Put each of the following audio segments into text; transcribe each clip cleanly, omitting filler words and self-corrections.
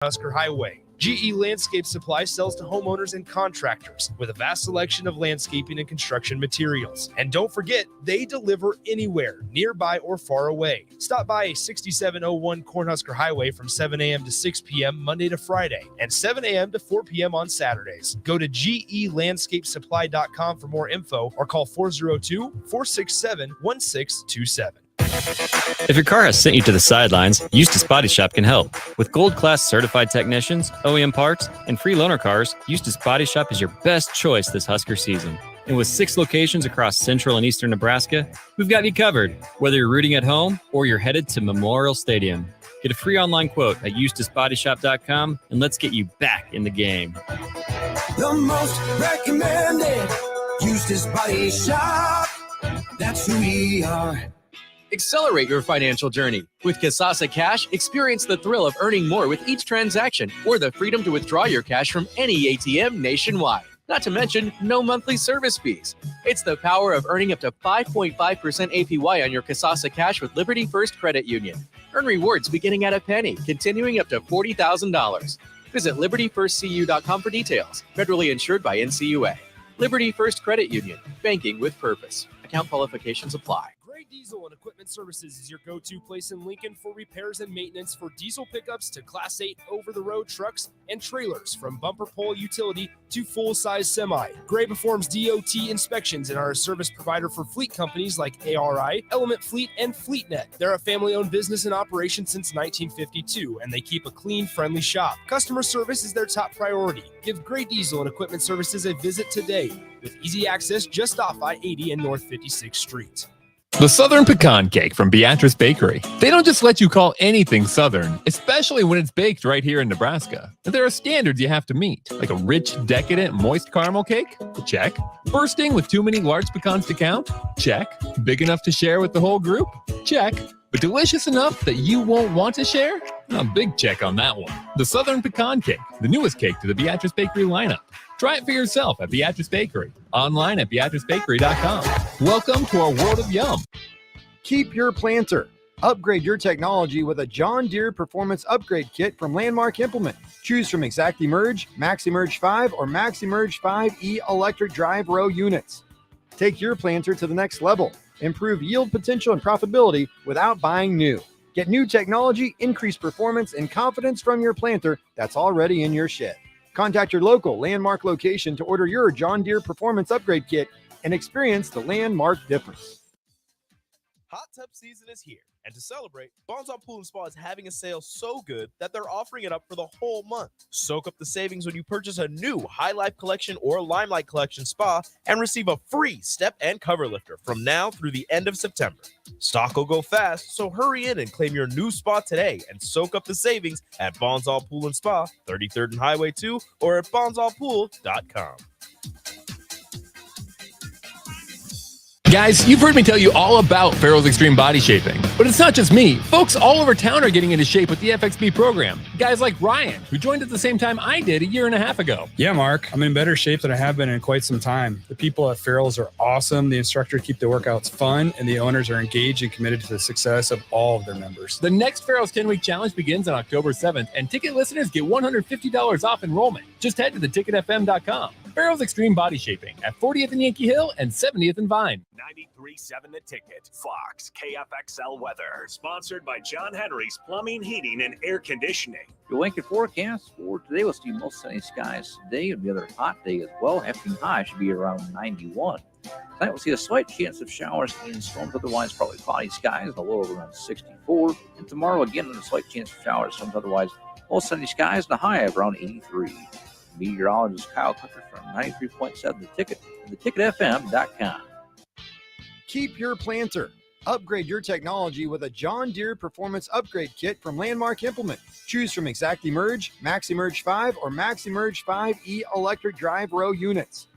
Husker Highway. GE Landscape Supply sells to homeowners and contractors with a vast selection of landscaping and construction materials. And don't forget, they deliver anywhere, nearby or far away. Stop by 6701 Cornhusker Highway from 7 a.m. to 6 p.m. Monday to Friday and 7 a.m. to 4 p.m. on Saturdays. Go to gelandscapesupply.com for more info or call 402-467-1627. If your car has sent you to the sidelines, Eustace Body Shop can help. With gold-class certified technicians, OEM parts, and free loaner cars, Eustace Body Shop is your best choice this Husker season. And with 6 locations across central and eastern Nebraska, we've got you covered, whether you're rooting at home or you're headed to Memorial Stadium. Get a free online quote at EustaceBodyShop.com, and let's get you back in the game. The most recommended Eustace Body Shop. That's who we are. Accelerate your financial journey. With Kasasa Cash, experience the thrill of earning more with each transaction or the freedom to withdraw your cash from any ATM nationwide. Not to mention, no monthly service fees. It's the power of earning up to 5.5% APY on your Kasasa Cash with Liberty First Credit Union. Earn rewards beginning at a penny, continuing up to $40,000. Visit libertyfirstcu.com for details. Federally insured by NCUA. Liberty First Credit Union. Banking with purpose. Account qualifications apply. Diesel and Equipment Services is your go-to place in Lincoln for repairs and maintenance for diesel pickups to Class 8 over-the-road trucks and trailers, from bumper pole utility to full-size semi. Gray performs DOT inspections and are a service provider for fleet companies like ARI, Element Fleet, and FleetNet. They're a family-owned business in operation since 1952, and they keep a clean, friendly shop. Customer service is their top priority. Give Gray Diesel and Equipment Services a visit today with easy access just off I-80 and North 56th Street. The Southern Pecan Cake from Beatrice Bakery. They don't just let you call anything Southern, especially when it's baked right here in Nebraska. There are standards you have to meet, like a rich, decadent, moist caramel cake? Check. Bursting with too many large pecans to count? Check. Big enough to share with the whole group? Check. But delicious enough that you won't want to share? A big check on that one. The Southern Pecan Cake, the newest cake to the Beatrice Bakery lineup. Try it for yourself at Beatrice Bakery. Online at BeatriceBakery.com. Welcome to our world of yum. Keep your planter. Upgrade your technology with a John Deere Performance Upgrade Kit from Landmark Implement. Choose from ExactEmerge, MaxEmerge 5, or MaxEmerge 5E electric drive row units. Take your planter to the next level. Improve yield potential and profitability without buying new. Get new technology, increased performance, and confidence from your planter that's already in your shed. Contact your local Landmark location to order your John Deere Performance Upgrade Kit and experience the Landmark difference. Hot tub season is here, and to celebrate, Bonds on Pool & Spa is having a sale so good that they're offering it up for the whole month. Soak up the savings when you purchase a new High Life Collection or Limelight Collection spa and receive a free step and cover lifter from now through the end of September. Stock will go fast, so hurry in and claim your new spa today and soak up the savings at Bonds on Pool & Spa, 33rd and Highway 2, or at bondsallpool.com. Guys, you've heard me tell you all about Farrell's Extreme Body Shaping. But it's not just me. Folks all over town are getting into shape with the FXB program. Guys like Ryan, who joined at the same time I did a year and a half ago. Yeah, Mark. I'm in better shape than I have been in quite some time. The people at Farrell's are awesome. The instructors keep the workouts fun, and the owners are engaged and committed to the success of all of their members. The next Farrell's 10-week challenge begins on October 7th, and ticket listeners get $150 off enrollment. Just head to theticketfm.com. Farrell's Extreme Body Shaping at 40th and Yankee Hill and 70th and Vine. 93.7 The Ticket. Fox KFXL weather. Sponsored by John Henry's Plumbing, Heating, and Air Conditioning. Your Lincoln forecast for today, we'll see most sunny skies today. It'll be another hot day as well. Afternoon high should be around 91. Tonight we'll see a slight chance of showers and storms, otherwise probably cloudy skies, a low of around 64. And tomorrow again, a slight chance of showers, storms, otherwise most sunny skies, and a high of around 83. Meteorologist Kyle Tucker from 93.7 The Ticket and theticketfm.com. Keep your planter. Upgrade your technology with a John Deere Performance Upgrade Kit from Landmark Implement. Choose from ExactEmerge, MaxEmerge 5, or MaxEmerge 5E electric drive row units.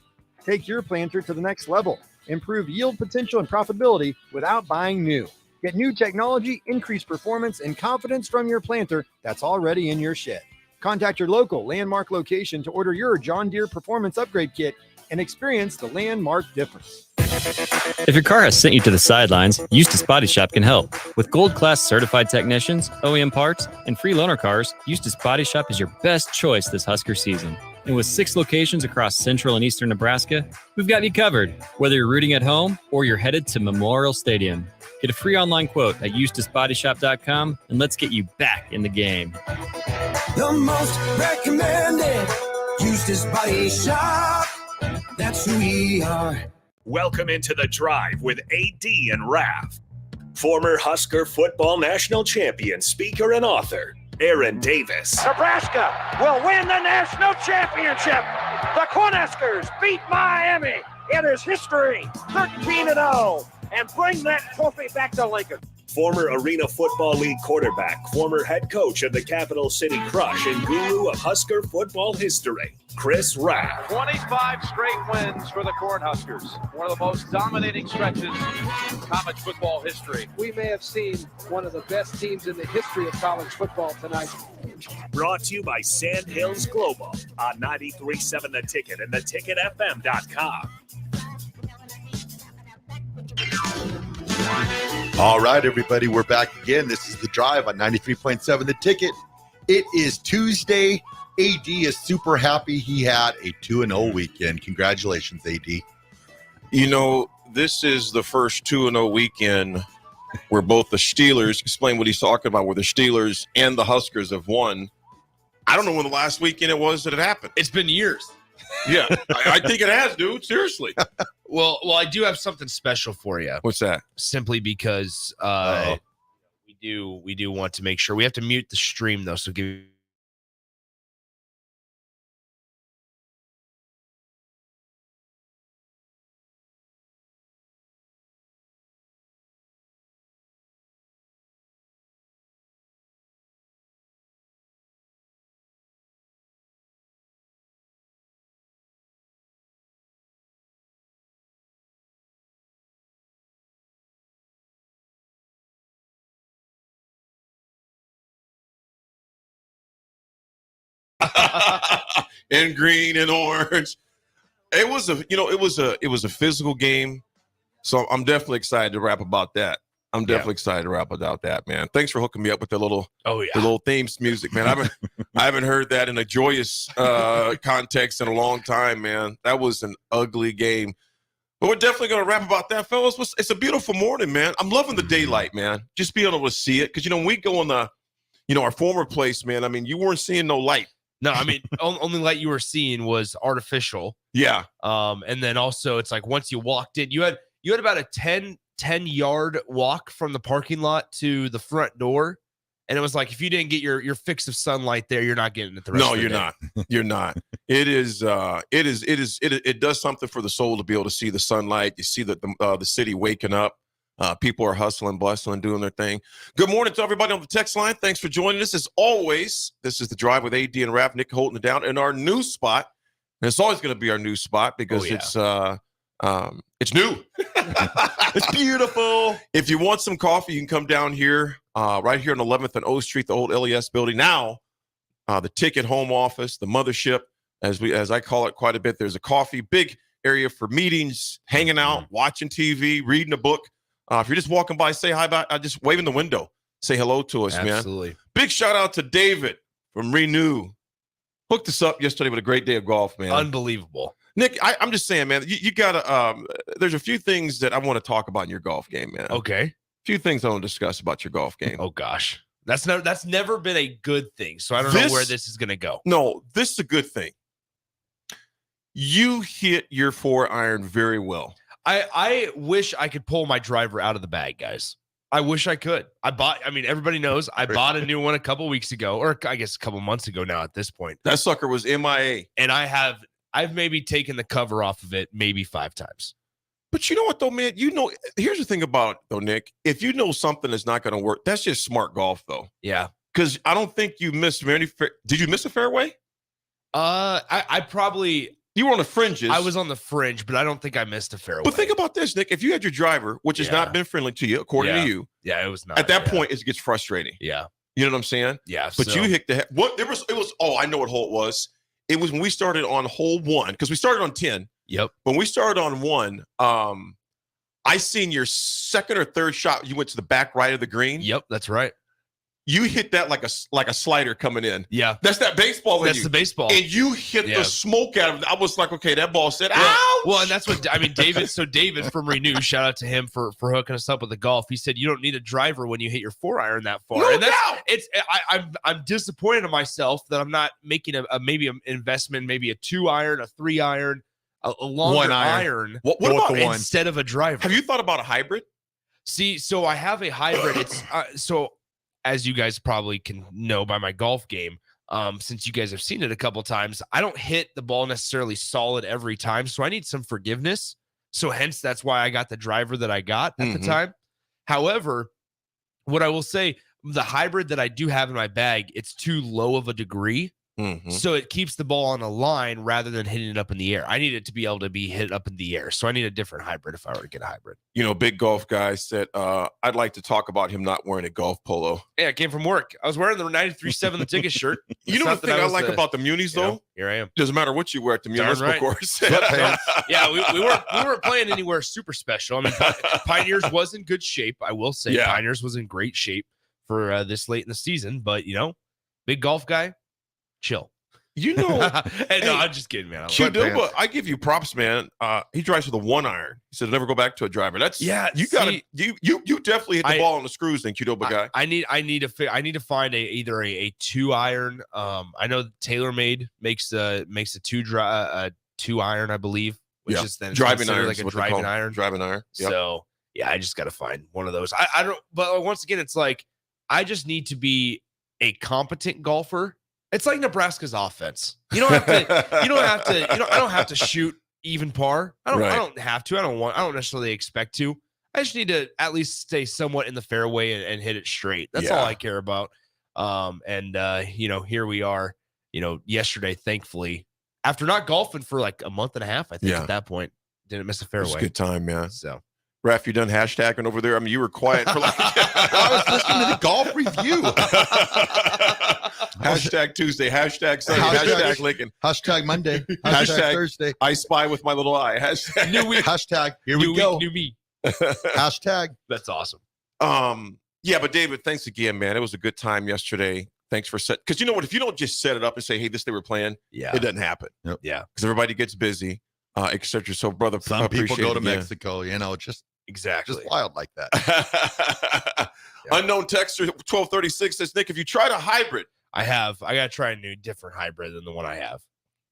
Take your planter to the next level. Improve yield potential and profitability without buying new. Get new technology, increased performance, and confidence from your planter that's already in your shed. Contact your local Landmark location to order your John Deere Performance Upgrade Kit and experience the Landmark difference. If your car has sent you to the sidelines, Eustace Body Shop can help. With gold-class certified technicians, OEM parts, and free loaner cars, Eustace Body Shop is your best choice this Husker season. And with 6 locations across central and eastern Nebraska, we've got you covered, whether you're rooting at home or you're headed to Memorial Stadium. Get a free online quote at EustaceBodyShop.com, and let's get you back in the game. The most recommended Eustace Body Shop. That's who we are. Welcome into the drive with AD and Raff. Former Husker football national champion, speaker, and author, Aaron Davis. Nebraska will win the national championship. The Cornhuskers beat Miami. It is history, 13-0, and bring that trophy back to Lincoln. Former Arena Football League quarterback, former head coach of the Capital City Crush, and guru of Husker football history, Chris Raff. 25 straight wins for the Cornhuskers. One of the most dominating stretches in college football history. We may have seen one of the best teams in the history of college football tonight. Brought to you by Sand Hills Global on 93.7 The Ticket and theticketfm.com. All right, everybody, we're back again. This is The Drive on 93.7 The Ticket. It is Tuesday. AD is super happy he had a 2-0 weekend. Congratulations, AD. You know, this is the first 2-0 weekend where both the Steelers, explain what he's talking about, where the Steelers and the Huskers have won. I don't know when the last weekend it was that it happened. It's been years. Yeah, I think it has, dude. Seriously. Well, I do have something special for you. What's that? Simply because we do want to make sure we have to mute the stream though. So give. And green and orange. It was a physical game. So I'm definitely excited to rap about that. Excited to rap about that, man. Thanks for hooking me up with the little themes music, man. I haven't heard that in a joyous context in a long time, man. That was an ugly game. But we're definitely going to rap about that, fellas. It's a beautiful morning, man. I'm loving the daylight, man. Just being able to see it. Because, when we go in our former place, man, I mean, you weren't seeing no light. No, I mean, only light you were seeing was artificial. Yeah. And then also it's like once you walked in, you had about a 10-yard walk from the parking lot to the front door. And it was like, if you didn't get your fix of sunlight there, you're not getting it the rest of the day. No, you're not. You're not. It does something for the soul to be able to see the sunlight. You see the city waking up. People are hustling, bustling, doing their thing. Good morning to everybody on the text line. Thanks for joining us. As always, this is The Drive with AD and Raff. Nick holding it down in our new spot. And it's always going to be our new spot because it's new. It's beautiful. If you want some coffee, you can come down here, right here on 11th and O Street, the old LES building. Now, the Ticket home office, the mothership, as I call it quite a bit. There's a coffee, big area for meetings, hanging out, watching TV, reading a book. If you're just walking by, say hi, just wave in the window. Say hello to us, man. Absolutely. Big shout out to David from Renew. Hooked us up yesterday with a great day of golf, man. Unbelievable. Nick, I'm just saying, man, you got to there's a few things that I want to talk about in your golf game, man. Okay. A few things I want to discuss about your golf game. Oh, gosh. That's never been a good thing. So I don't know where this is going to go. No, this is a good thing. You hit your 4-iron very well. I wish I could pull my driver out of the bag, guys. I wish I could. Everybody knows I bought a new one a couple weeks ago, or I guess a couple months ago now at this point. That sucker was MIA. And I've maybe taken the cover off of it maybe 5 times. But you know what, though, man? Here's the thing about it, though, Nick. If you know something is not going to work, that's just smart golf, though. Yeah. Because I don't think you missed many. Did you miss a fairway? I probably... You were on the fringes. I was on the fringe, but I don't think I missed a fairway. But think about this, Nick. If you had your driver, which has not been friendly to you, according to you. Yeah, it was not. At that point, it gets frustrating. Yeah. You know what I'm saying? Yeah. But you hit it was, I know what hole it was. It was when we started on hole 1, because we started on 10. Yep. When we started on 1, I seen your second or third shot. You went to the back right of the green. Yep, that's right. You hit that like a slider coming in. Yeah. That's that baseball. That's the baseball. And you hit the smoke out of it. I was like, okay, that ball said, ouch. Well, and that's what, I mean, David from Renew, shout out to him for hooking us up with the golf. He said, you don't need a driver when you hit your 4-iron that far. No and that's, doubt. I'm disappointed in myself that I'm not making maybe an investment, maybe a 2-iron, a 3-iron, a longer 1 iron. What about instead of a driver? Have you thought about a hybrid? See, so I have a hybrid. It's so as you guys probably can know by my golf game, since you guys have seen it a couple times, I don't hit the ball necessarily solid every time. So I need some forgiveness. So hence that's why I got the driver that I got at the time. However, what I will say, the hybrid that I do have in my bag, it's too low of a degree. So it keeps the ball on a line rather than hitting it up in the air. I need it to be able to be hit up in the air. So I need a different hybrid if I were to get a hybrid. You know, big golf guy said, I'd like to talk about him not wearing a golf polo. Yeah, it came from work. I was wearing the 93.7 the ticket shirt. You know the thing I like about the Munis, though? Here I am. Doesn't matter what you wear at the municipal course. Yeah, we weren't playing anywhere super special. I mean, Pioneers was in good shape. I will say Pioneers was in great shape for this late in the season. But, you know, big golf guy, chill. You know, no, I'm just kidding, man. Qdoba, I give you props, man. He drives with a 1-iron. He said, "Never go back to a driver." That's you got to you definitely hit the ball on the screws, then Qdoba guy. I need to find either a 2-iron. I know TaylorMade makes a 2-iron, I believe, which is then driving iron, like a driving iron. Driving iron. Yep. So yeah, I just got to find one of those. I don't. But once again, it's like I just need to be a competent golfer. It's like Nebraska's offense. You don't have to. I don't have to shoot even par. I don't have to. I don't necessarily expect to. I just need to at least stay somewhat in the fairway and hit it straight. That's all I care about. Here we are. Yesterday, thankfully, after not golfing for like a month and a half, I think at that point, didn't miss a fairway. It's a good time, man. So. Raff, you done hashtagging over there? I mean, you were quiet for like I was listening to the golf review. Hashtag Tuesday, hashtag Sunday, hashtag Lincoln, hashtag Monday, hashtag Thursday. I spy with my little eye. Hashtag new week. Hashtag here new we go. Week, new me. Hashtag. That's awesome. Yeah, but David, thanks again, man. It was a good time yesterday. Thanks for because you know what? If you don't just set it up and say, "Hey, this day we're playing," it doesn't happen. Yep. Yeah, because everybody gets busy, etc. So, brother, some people go to Mexico. Just exactly just wild like that. Unknown texter 1236 says, Nick, if you tried a hybrid, I got to try a new different hybrid than the one I have.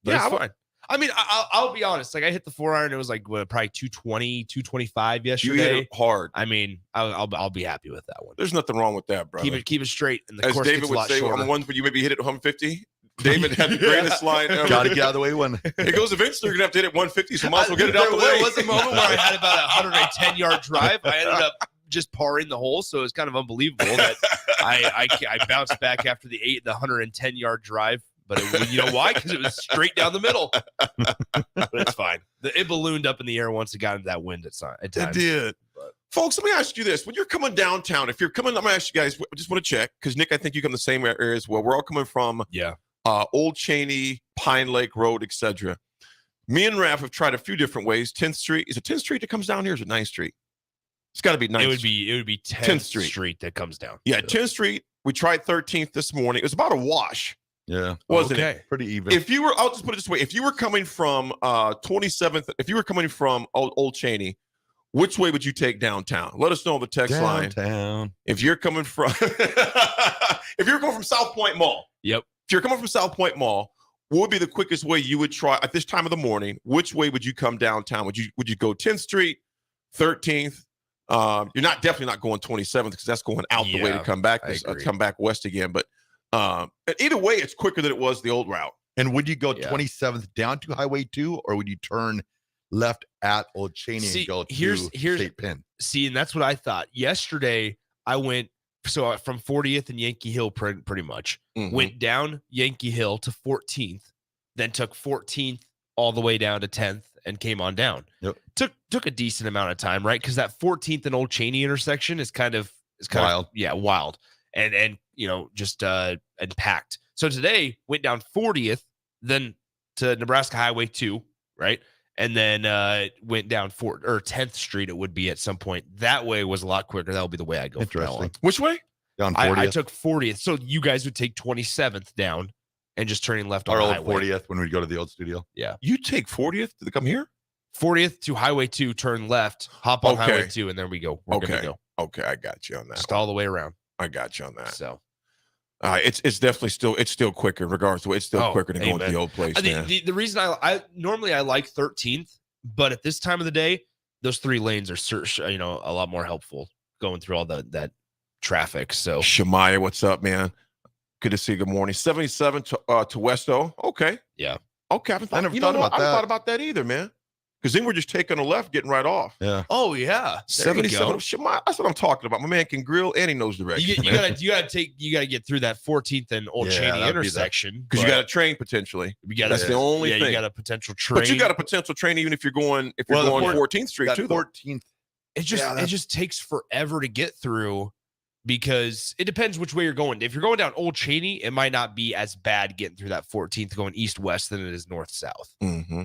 But it's fine. I mean, I'll be honest. Like I hit the 4-iron. It was like probably 220, 225 yesterday. You hit it hard. I mean, I'll be happy with that one. There's nothing wrong with that, bro. Keep it straight. And the as course David gets would a lot say, shorter. on the ones where you maybe hit it 150. David had the greatest line ever. Got to get out of the way when it goes eventually. You're gonna have to hit it 150, so might as well get it out the way. There was a moment where I had about a 110-yard drive. I ended up just parring the hole, so it's kind of unbelievable that I bounced back after the 110-yard drive. But you know why? Because it was straight down the middle. But it's fine. It ballooned up in the air once it got into that wind at times. It did. But, folks, let me ask you this. When you're coming downtown, if you're coming, I'm going to ask you guys, I just want to check, because, Nick, I think you come the same area as well. We're all coming from Old Cheney, Pine Lake Road, etc. Me and Raff have tried a few different ways. 10th Street. Is it 10th Street that comes down here, or is it 9th Street? It's got to be 9th Street. It would be 10th Street that comes down. Yeah, 10th Street. We tried 13th this morning. It was about a wash. Yeah. Wasn't it? Pretty even. If you were, I'll just put it this way. If you were coming from 27th, if you were coming from Old Cheney, which way would you take downtown? Let us know on the text line. If you're coming from if you're going from South Point Mall. Yep. If you're coming from South Point Mall, what would be the quickest way you would try at this time of the morning? Which way would you come downtown? Would you go 10th Street, 13th? You're definitely not going 27th because that's going out the way to come back. Come back west again. But either way, it's quicker than it was the old route. And would you go 27th down to Highway 2, or would you turn left at Old Cheney and go to State Penn? See, and that's what I thought. Yesterday, I went from 40th and Yankee Hill pretty much. Went down Yankee Hill to 14th, then took 14th all the way down to 10th and came on down. Yep. Took a decent amount of time, right? Because that 14th and Old Cheney intersection is kind of wild. Wild. And just and packed. So today went down 40th, then to Nebraska Highway 2, right? and then went down 10th Street. It would be at some point. That way was a lot quicker. That will be the way I go from now on. Which way? Down 40th. I took 40th. So you guys would take 27th down and just turning left on our the old highway. 40th when we go to the old studio. Yeah. You take 40th to come here? 40th to Highway 2, turn left, hop on Okay. Highway 2, and then we go. We're going to go. Okay, I got you on that. Just all the way around. I got you on that. So it's definitely still quicker, regardless of it's still quicker than going to amen. the old place. I think man. the reason I normally I like 13th, but at this time of the day, those 3 lanes are a lot more helpful going through all that traffic. So Shemaiah, what's up, man? Good to see you. Good morning. 77 to Westo. Okay. Yeah. Okay. I never thought about that either, man. Because then we're just taking a left, getting right off. Yeah. Oh yeah. 77. Shemaiah, that's what I'm talking about. My man can grill and he knows directions. You gotta get through that 14th and Old Cheney intersection because you got a train potentially. That's the only thing. You got a potential train, but you got a potential train even if you're going 14th Street too. 14th. It just takes forever to get through because it depends which way you're going. If you're going down Old Cheney, it might not be as bad getting through that 14th going east-west than it is north-south. Mm-hmm.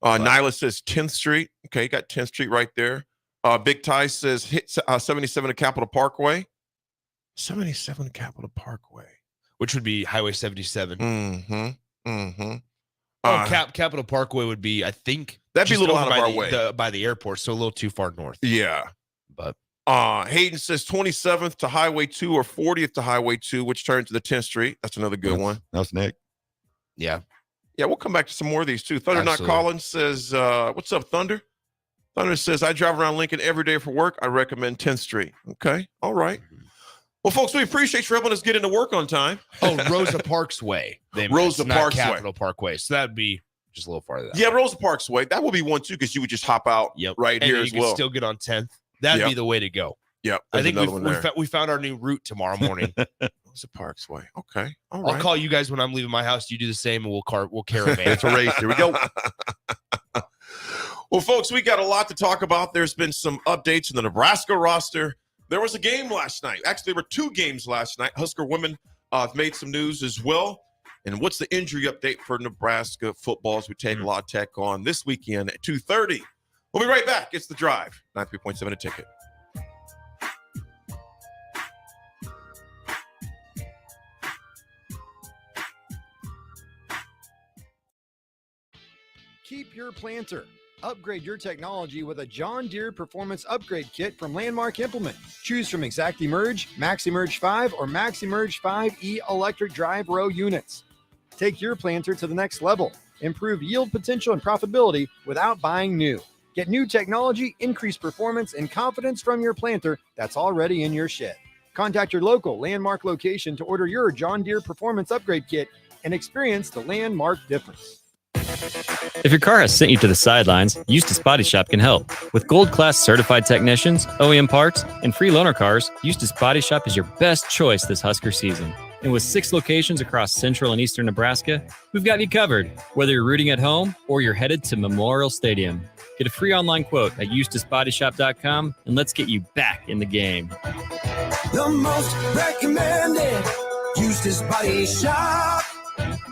Nyla says 10th Street. Okay, you got 10th Street right there. Big Ty says hit 77 to Capitol Parkway. 77 Capitol Parkway. Which would be Highway 77. Mm-hmm. Mm-hmm. Capitol Parkway would be, I think, that'd be a little out of our way. By the airport, so a little too far north. Yeah. But Hayden says 27th to Highway 2 or 40th to Highway 2, which turns to the 10th Street. That's another good one. That's Nick. Yeah. Yeah, we'll come back to some more of these too. Thunder Not Collins says, what's up, Thunder? Thunder says, I drive around Lincoln every day for work. I recommend 10th Street. Okay. All right. Well, folks, we appreciate you helping us get into work on time. Oh, Rosa Parks Way. Rosa Parks Way. Capitol Parkway. So that'd be just a little farther. Yeah, Rosa Parks Way. That would be one too, because you would just hop out right here as well. You can still get on 10th. That'd be the way to go. Yep. I think we found our new route tomorrow morning. Rosa Parks Way. Okay. All right. I'll call you guys when I'm leaving my house. You do the same, and we'll caravan. It's a race. Here we go. Well, folks, we got a lot to talk about. There's been some updates in the Nebraska roster. There was a game last night. Actually, there were 2 games last night. Husker women have made some news as well. And what's the injury update for Nebraska football as we take La Tech on this weekend at 2:30? We'll be right back. It's The Drive, 93.7 A Ticket. Keep your planter. Upgrade your technology with a John Deere Performance Upgrade Kit from Landmark Implement. Choose from ExactEmerge, MaxEmerge 5, or MaxEmerge 5E electric drive row units. Take your planter to the next level. Improve yield potential and profitability without buying new. Get new technology, increased performance, and confidence from your planter that's already in your shed. Contact your local Landmark location to order your John Deere Performance Upgrade Kit and experience the Landmark difference. If your car has sent you to the sidelines, Eustace Body Shop can help. With gold-class certified technicians, OEM parts, and free loaner cars, Eustace Body Shop is your best choice this Husker season. And with 6 locations across central and eastern Nebraska, we've got you covered, whether you're rooting at home or you're headed to Memorial Stadium. Get a free online quote at EustaceBodyShop.com, and let's get you back in the game. The most recommended Eustace Body Shop.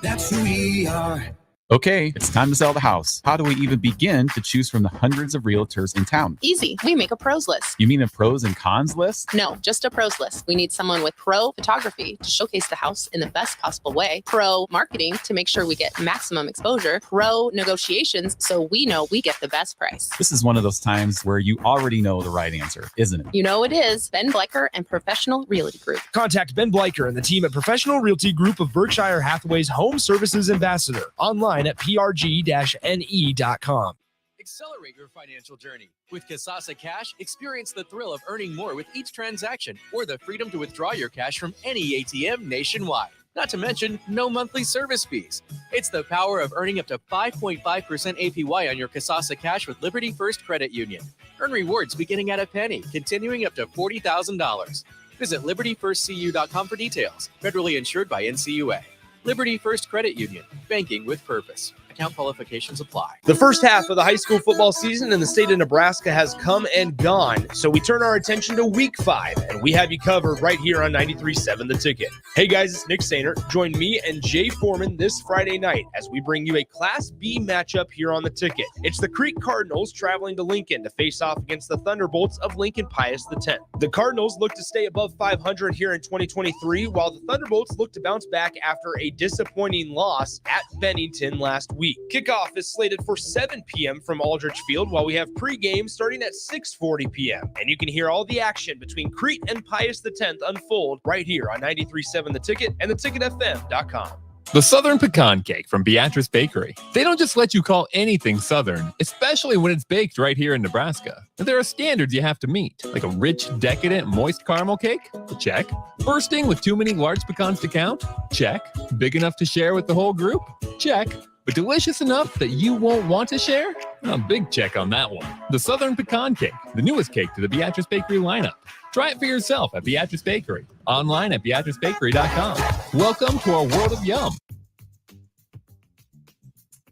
That's who we are. Okay, it's time to sell the house. How do we even begin to choose from the hundreds of realtors in town? Easy. We make a pros list. You mean a pros and cons list? No, just a pros list. We need someone with pro photography to showcase the house in the best possible way, pro marketing to make sure we get maximum exposure, pro negotiations so we know we get the best price. This is one of those times where you already know the right answer, isn't it? You know it is. Ben Bleicher and Professional Realty Group. Contact Ben Bleicher and the team at Professional Realty Group of Berkshire Hathaway's Home Services Ambassador. Online at prg-ne.com. Accelerate your financial journey. With Kasasa Cash, experience the thrill of earning more with each transaction or the freedom to withdraw your cash from any ATM nationwide. Not to mention, no monthly service fees. It's the power of earning up to 5.5% APY on your Kasasa Cash with Liberty First Credit Union. Earn rewards beginning at a penny, continuing up to $40,000. Visit libertyfirstcu.com for details. Federally insured by NCUA. Liberty First Credit Union. Banking with purpose. Discount qualifications apply. The first half of the high school football season in the state of Nebraska has come and gone, so we turn our attention to week 5, and we have you covered right here on 93.7 The Ticket. Hey guys, it's Nick Sainer. Join me and Jay Foreman this Friday night as we bring you a Class B matchup here on The Ticket. It's the Creek Cardinals traveling to Lincoln to face off against the Thunderbolts of Lincoln Pius X. The Cardinals look to stay above 500 here in 2023, while the Thunderbolts look to bounce back after a disappointing loss at Bennington last week. Kickoff is slated for 7 p.m. from Aldrich Field, while we have pregame starting at 6:40 p.m. And you can hear all the action between Crete and Pius X unfold right here on 93.7 The Ticket and theticketfm.com. The Southern Pecan Cake from Beatrice Bakery. They don't just let you call anything Southern, especially when it's baked right here in Nebraska. There are standards you have to meet, like a rich, decadent, moist caramel cake? Check. Bursting with too many large pecans to count? Check. Big enough to share with the whole group? Check. But delicious enough that you won't want to share? A big check on that one. The Southern Pecan Cake, the newest cake to the Beatrice Bakery lineup. Try it for yourself at Beatrice Bakery. Online at beatricebakery.com. Welcome to our world of yum.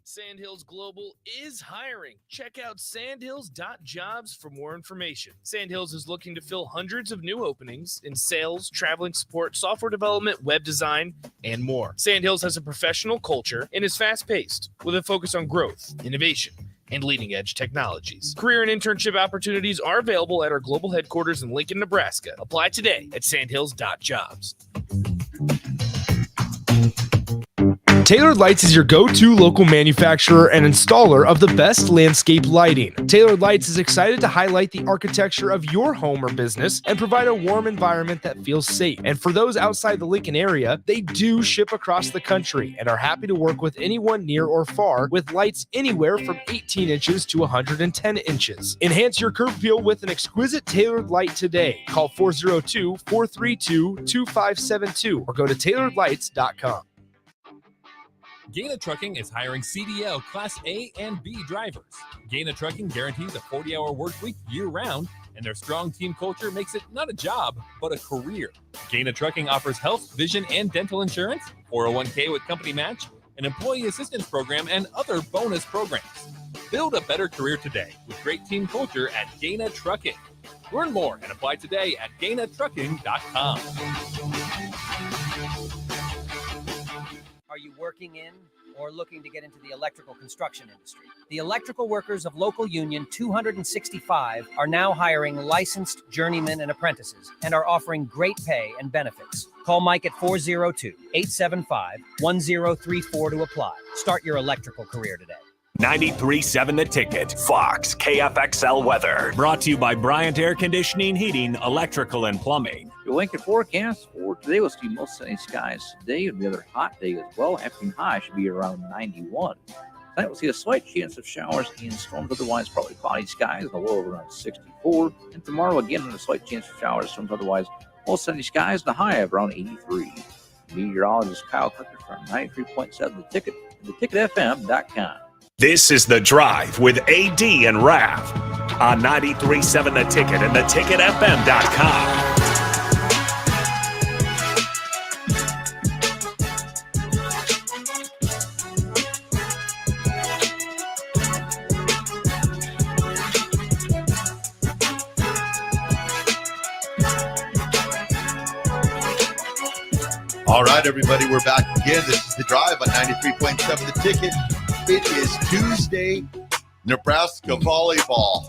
Sandhills Global is hiring. Check out sandhills.jobs for more information. Sandhills is looking to fill hundreds of new openings in sales, traveling support, software development, web design, and more. Sandhills has a professional culture and is fast-paced with a focus on growth, innovation, and leading-edge technologies. Career and internship opportunities are available at our global headquarters in Lincoln, Nebraska. Apply today at sandhills.jobs. Tailored Lights is your go-to local manufacturer and installer of the best landscape lighting. Tailored Lights is excited to highlight the architecture of your home or business and provide a warm environment that feels safe. And for those outside the Lincoln area, they do ship across the country and are happy to work with anyone near or far with lights anywhere from 18 inches to 110 inches. Enhance your curb appeal with an exquisite tailored light today. Call 402-432-2572 or go to tailoredlights.com. Gaina Trucking is hiring CDL Class A and B drivers. Gaina Trucking guarantees a 40-hour work week year-round, and their strong team culture makes it not a job, but a career. Gaina Trucking offers health, vision, and dental insurance, 401k with company match, an employee assistance program, and other bonus programs. Build a better career today with great team culture at Gaina Trucking. Learn more and apply today at gainatrucking.com. Are you working in or looking to get into the electrical construction industry? The electrical workers of Local Union 265 are now hiring licensed journeymen and apprentices and are offering great pay and benefits. Call Mike at 402-875-1034 to apply. Start your electrical career today. 93.7 The Ticket, Fox, KFXL weather. Brought to you by Bryant Air Conditioning, Heating, Electrical, and Plumbing. Your Lincoln forecast for today will see most sunny skies today. It'll be another hot day as well. Afternoon high should be around 91. Tonight we'll see a slight chance of showers and storms, otherwise probably cloudy skies, a low of around 64. And tomorrow again, a slight chance of showers, storms, otherwise most sunny skies, the high of around 83. Meteorologist Kyle Clicker from 93.7 The Ticket and theticketfm.com. This is The Drive with AD and Raff on 93.7 The Ticket and theticketfm.com. All right, everybody, we're back again. This is The Drive on 93.7 The Ticket. It is Tuesday. Nebraska volleyball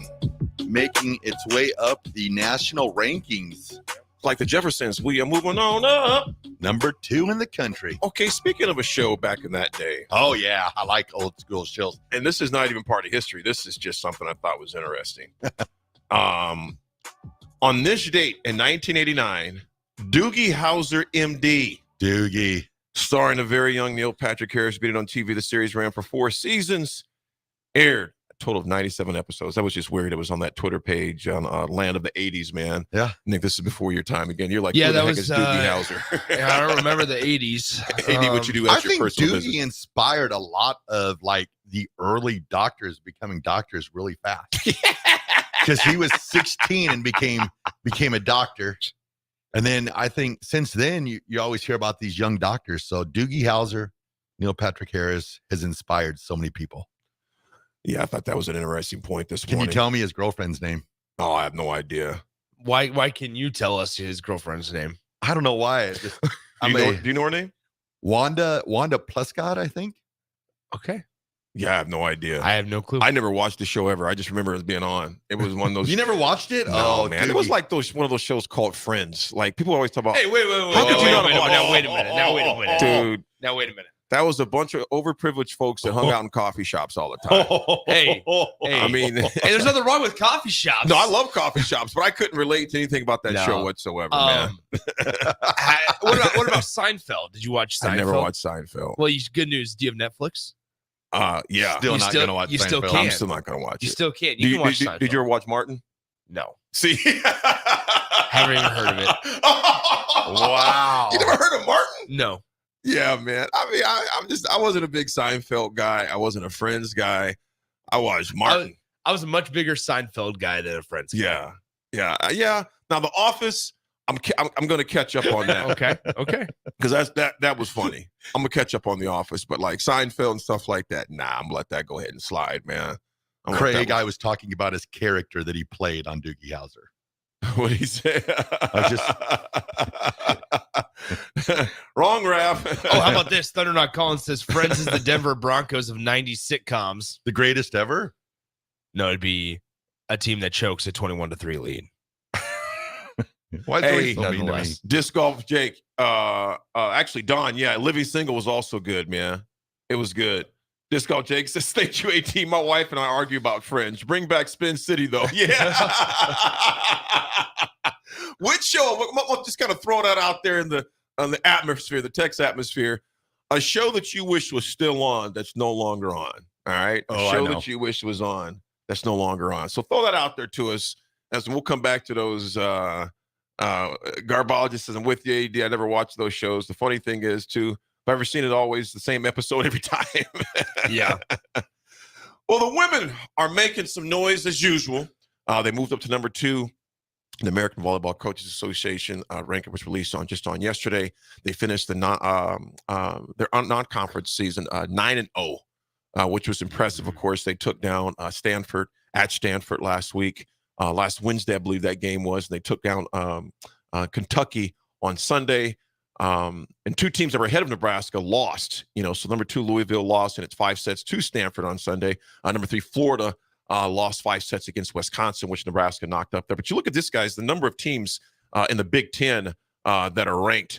making its way up the national rankings. Like the Jeffersons, we are moving on up. Number 2 in the country. Okay, speaking of a show back in that day. Oh, yeah, I like old school shows. And this is not even part of history. This is just something I thought was interesting. On this date in 1989, Doogie Howser, MD. Doogie. Starring the very young Neil Patrick Harris, being on TV. The series ran for 4 seasons, aired a total of 97 episodes. That was just weird. It was on that Twitter page on Land of the 80s, man. Yeah. Nick, this is before your time again. You're like, yeah, who the that heck was is Doogie Howser? Yeah, I don't remember the 80s. AD, what you do I at your think personal Doogie business. inspired a lot of like the early doctors becoming doctors really fast. Because he was 16 and became a doctor. And then I think since then, you always hear about these young doctors. So Doogie Howser, Neil Patrick Harris has inspired so many people. Yeah, I thought that was an interesting point this Can morning. you tell me his girlfriend's name? Oh, I have no idea. Why can you tell us his girlfriend's name? I don't know why. Do you know her name? Wanda Plescott, I think. Okay. Yeah, I have no idea. I have no clue. I never watched the show ever. I just remember it being on. It was one of those. You never watched it? No, man. It was like one of those shows called Friends. Like people always talk about. Hey, wait. How could you not? Now wait a minute. Dude. Now wait a minute. That was a bunch of overprivileged folks that hung out in coffee shops all the time. Hey. I mean, hey, there's nothing wrong with coffee shops. No, I love coffee shops, but I couldn't relate to anything about that show whatsoever, man. What about Seinfeld? Did you watch Seinfeld? I never watched Seinfeld. Well, good news. Do you have Netflix? Yeah. Still not going to watch You Seinfeld. still can't. I'm still not going to watch You it. still can't. You can watch Seinfeld. Did you ever watch Martin? No. See? Haven't even heard of it. Wow. You never heard of Martin? No. Yeah, man. I mean, I wasn't a big Seinfeld guy. I wasn't a Friends guy. I watched Martin. I was a much bigger Seinfeld guy than a Friends guy. Yeah. Now, The Office, I'm going to catch up on that. Okay. Because that was funny. I'm going to catch up on The Office, but like Seinfeld and stuff like that, nah, I'm going to let that go ahead and slide, man. Craig, I was talking about his character that he played on Doogie Howser. What did he say? Wrong, Raff. Oh, how about this? Thunderknock Collins says Friends is the Denver Broncos of 90s sitcoms. The greatest ever? No, it'd be a team that chokes a 21-3 lead. Why hey, so mean to me? Disc golf, Jake. Actually, Don. Yeah, Living Single was also good, man. It was good. Disc golf, Jake says, "Thank you, AT. My wife and I argue about Friends. Bring back Spin City, though." Yeah. Which show? We'll just kind of throw that out there on the atmosphere, the text atmosphere. A show that you wish was still on that's no longer on. All right. A show that you wish was on that's no longer on. So throw that out there to us, as we'll come back to those. Garbology says, "I'm with you, AD. I never watched those shows." The funny thing is, too, if I've ever seen it, always the same episode every time. Yeah. Well, the women are making some noise as usual. They moved up to number 2. The American Volleyball Coaches Association ranking was released on yesterday. They finished their non-conference season 9-0, which was impressive. Of course, they took down Stanford at Stanford last week. Last Wednesday, I believe that game was. And they took down Kentucky on Sunday. And 2 teams that were ahead of Nebraska lost. So number 2, Louisville lost in its 5 sets to Stanford on Sunday. Number 3, Florida lost 5 sets against Wisconsin, which Nebraska knocked up there. But you look at this, guys, the number of teams in the Big Ten that are ranked,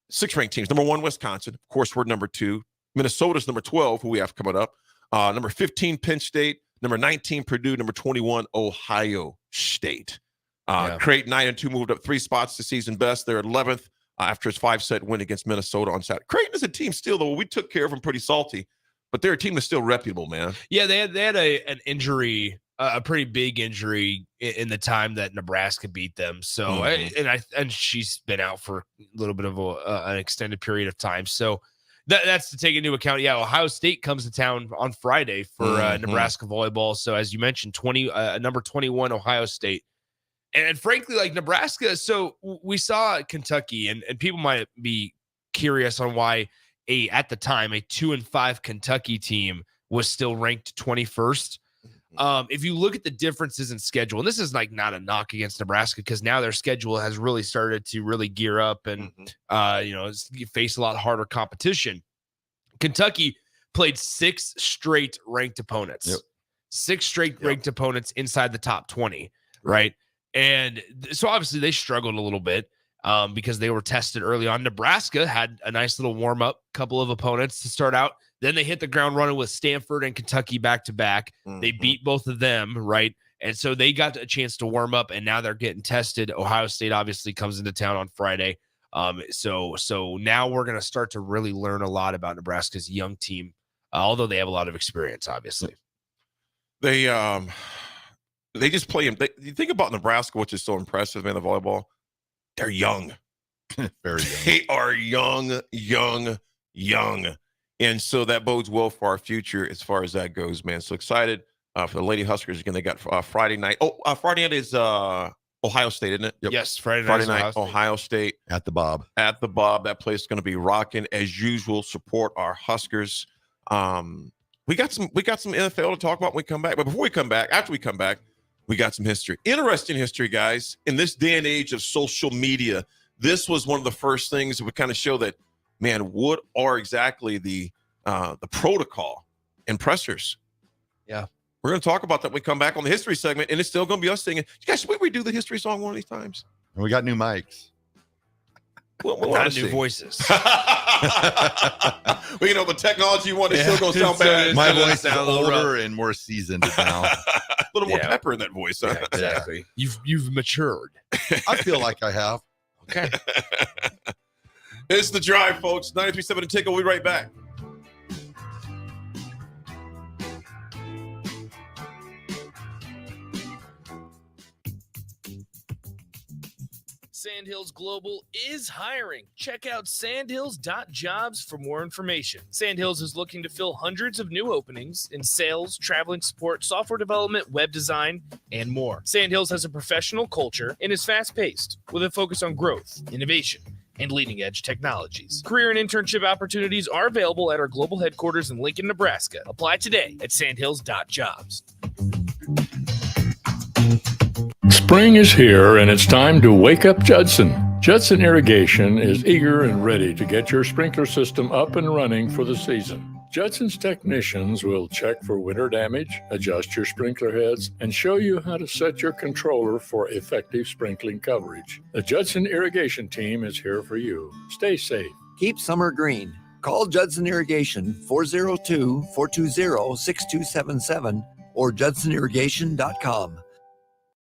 6 ranked teams. Number 1, Wisconsin. Of course, we're number 2. Minnesota's number 12, who we have coming up. Number 15, Penn State. Number 19, Purdue. Number 21, Ohio State. Creighton, 9-2, moved up 3 spots to season best. They're 11th after its 5-set win against Minnesota on Saturday. Creighton is a team still, though. We took care of them pretty salty. But they're a team that's still reputable, man. Yeah, they had an injury, a pretty big injury in the time that Nebraska beat them. So, and she's been out for a little bit of an extended period of time. So that's to take into account. Yeah, Ohio State comes to town on Friday for Nebraska volleyball. So as you mentioned, number 21 Ohio State, and frankly, like Nebraska. So we saw Kentucky, and people might be curious on why at the time a 2-5 Kentucky team was still ranked 21st. If you look at the differences in schedule, and this is like not a knock against Nebraska, because now their schedule has really started to really gear up and face a lot harder competition. Kentucky played 6 straight ranked opponents. Yep. 6 straight ranked opponents inside the top 20, right? And so obviously they struggled a little bit because they were tested early on. Nebraska had a nice little warm-up, couple of opponents to start out. Then they hit the ground running with Stanford and Kentucky back-to-back. They beat both of them, right? And so they got a chance to warm up, and now they're getting tested. Ohio State obviously comes into town on Friday. So now we're going to start to really learn a lot about Nebraska's young team, although they have a lot of experience, obviously. They just play them. You think about Nebraska, which is so impressive, man, the volleyball. They're young. Very young. They are young. And so that bodes well for our future as far as that goes, man. So excited for the Lady Huskers. Again, they got Friday night. Friday night is Ohio State, isn't it? Yep. Yes, Friday night, Ohio State. At the Bob. At the Bob. That place is going to be rocking as usual. Support our Huskers. We got some NFL to talk about when we come back. But before we come back, after we come back, we got some history. Interesting history, guys. In this day and age of social media, this was one of the first things that would kind of show that, man, what are exactly the protocol and pressers? Yeah. We're going to talk about that when we come back on the history segment, and it's still going to be us singing. Guys, should we redo the history song one of these times? And we got new mics. Not new voices. Well, you know, the technology one is still going to sound bad. My voice is older and more seasoned now. A little more pepper in that voice. Huh? Yeah, exactly. You've matured. I feel like I have. Okay. It's The Drive, folks. 93.7 The Ticket. We'll be right back. Sandhills Global is hiring. Check out sandhills.jobs for more information. Sandhills is looking to fill hundreds of new openings in sales, traveling support, software development, web design, and more. Sandhills has a professional culture and is fast-paced with a focus on growth, innovation, and leading-edge technologies. Career and internship opportunities are available at our global headquarters in Lincoln, Nebraska. Apply today at sandhills.jobs. Spring is here, and it's time to wake up Judson. Judson Irrigation is eager and ready to get your sprinkler system up and running for the season. Judson's technicians will check for winter damage, adjust your sprinkler heads, and show you how to set your controller for effective sprinkling coverage. The Judson Irrigation team is here for you. Stay safe. Keep summer green. Call Judson Irrigation 402-420-6277 or judsonirrigation.com.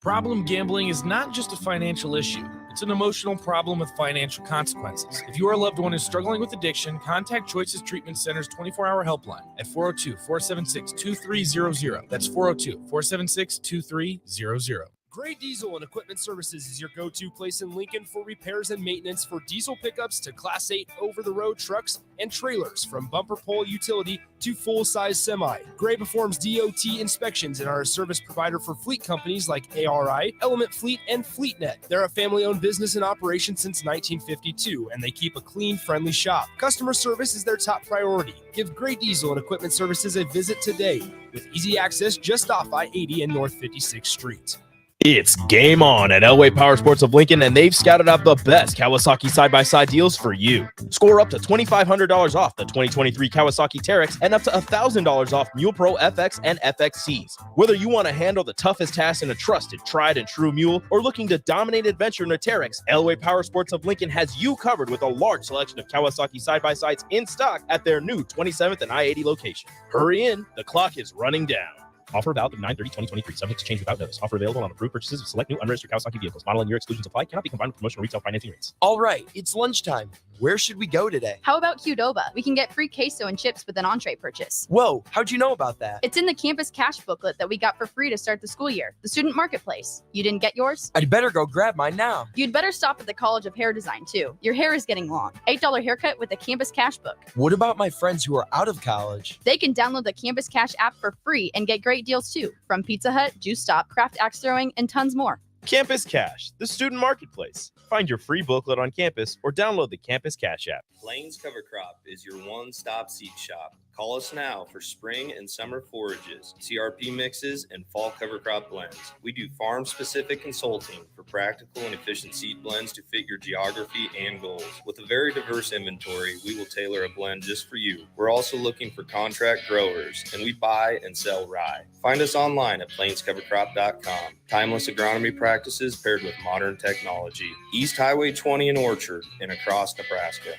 Problem gambling is not just a financial issue. It's an emotional problem with financial consequences. If your loved one is struggling with addiction, contact Choices Treatment Center's 24-hour helpline at 402-476-2300. That's 402-476-2300. Gray Diesel and Equipment Services is your go-to place in Lincoln for repairs and maintenance for diesel pickups to Class 8 over-the-road trucks and trailers, from bumper pole utility to full-size semi. Gray performs DOT inspections and are a service provider for fleet companies like ARI, Element Fleet, and FleetNet. They're a family-owned business in operation since 1952, and they keep a clean, friendly shop. Customer service is their top priority. Give Gray Diesel and Equipment Services a visit today with easy access just off I-80 and North 56th Street. It's game on at Elway Power Sports of Lincoln, and they've scouted out the best Kawasaki side-by-side deals for you. Score up to $2,500 off the 2023 Kawasaki Teryx and up to $1,000 off Mule Pro FX and FXCs. Whether you want to handle the toughest task in a trusted, tried and true mule, or looking to dominate adventure in a Teryx, Elway Power Sports of Lincoln has you covered with a large selection of Kawasaki side-by-sides in stock at their new 27th and I-80 location. Hurry in, the clock is running down. Offer valid through 9/30/2023. Subject to change without notice. Offer available on approved purchases of select new unregistered Kawasaki vehicles. Model and year exclusions apply. Cannot be combined with promotional retail financing rates. All right, it's lunchtime. Where should we go today? How about Qdoba? We can get free queso and chips with an entree purchase. Whoa, how'd you know about that? It's in the campus cash booklet that we got for free to start the school year. The student marketplace. You didn't get yours? I'd better go grab mine now. You'd better stop at the College of Hair Design too. Your hair is getting long. $8 haircut with the campus cash book. What about my friends who are out of college? They can download the Campus Cash app for free and get great deals too. From Pizza Hut, Juice Stop, Craft Axe Throwing, and tons more. Campus Cash, the student marketplace. Find your free booklet on campus or download the Campus Cash app. Plains Cover Crop is your one-stop seed shop. Call us now for spring and summer forages, CRP mixes, and fall cover crop blends. We do farm-specific consulting for practical and efficient seed blends to fit your geography and goals. With a very diverse inventory, we will tailor a blend just for you. We're also looking for contract growers, and we buy and sell rye. Find us online at plainscovercrop.com. Timeless agronomy practices paired with modern technology. East Highway 20 in Orchard and across Nebraska.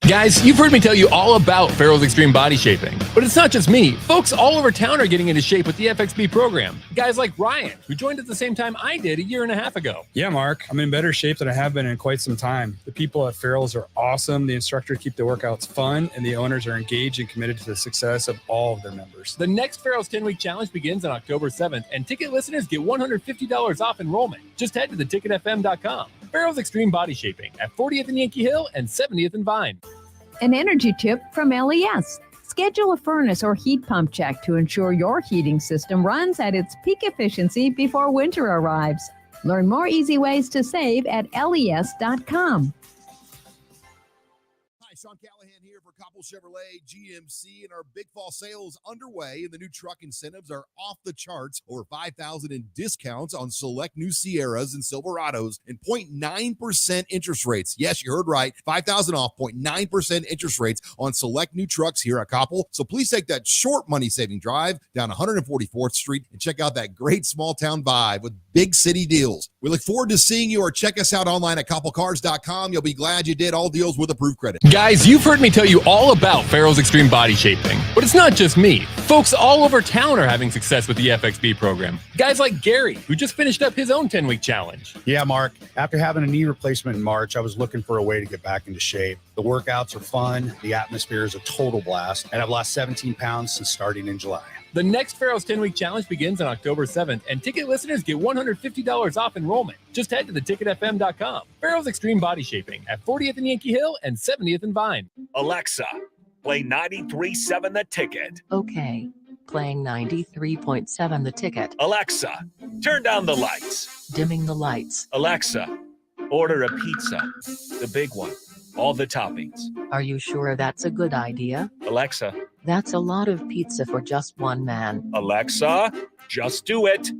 Guys, you've heard me tell you all about Farrell's Extreme Body Shaping. But it's not just me. Folks all over town are getting into shape with the FXB program. Guys like Ryan, who joined at the same time I did a year and a half ago. Yeah, Mark, I'm in better shape than I have been in quite some time. The people at Farrell's are awesome. The instructors keep the workouts fun, and the owners are engaged and committed to the success of all of their members. The next Farrell's 10-week challenge begins on October 7th, and ticket listeners get $150 off enrollment. Just head to theticketfm.com. Farrell's Extreme Body Shaping at 40th and Yankee Hill and 70th and Vine. An energy tip from LES. Schedule a furnace or heat pump check to ensure your heating system runs at its peak efficiency before winter arrives. Learn more easy ways to save at les.com. Hi, Sean Callahan here for Coppell Chevrolet GMC, and our big fall sales underway, and the new truck incentives are off the charts. Over $5,000 in discounts on select new Sierras and Silverados, and 0.9% interest rates. Yes, you heard right. $5,000 off, 0.9% interest rates on select new trucks here at Coppell. So please take that short money-saving drive down 144th Street and check out that great small-town vibe with big city deals. We look forward to seeing you, or check us out online at CoppellCars.com. You'll be glad you did. All deals with approved credit. Guys, you've heard me tell you all about Farrell's Extreme Body Shaping. But it's not just me. Folks all over town are having success with the FXB program. Guys like Gary, who just finished up his own 10-week challenge. Yeah, Mark. After having a knee replacement in March, I was looking for a way to get back into shape. The workouts are fun. The atmosphere is a total blast. And I've lost 17 pounds since starting in July. The next Farrell's 10-week challenge begins on October 7th, and ticket listeners get $150 off enrollment. Just head to theticketfm.com. Farrell's Extreme Body Shaping at 40th and Yankee Hill and 70th and Vine. Alexa, play 93.7 The Ticket. Okay, playing 93.7 The Ticket. Alexa, turn down the lights. Dimming the lights. Alexa, order a pizza, the big one, all the toppings. Are you sure that's a good idea? Alexa. That's a lot of pizza for just one man. Alexa, just do it.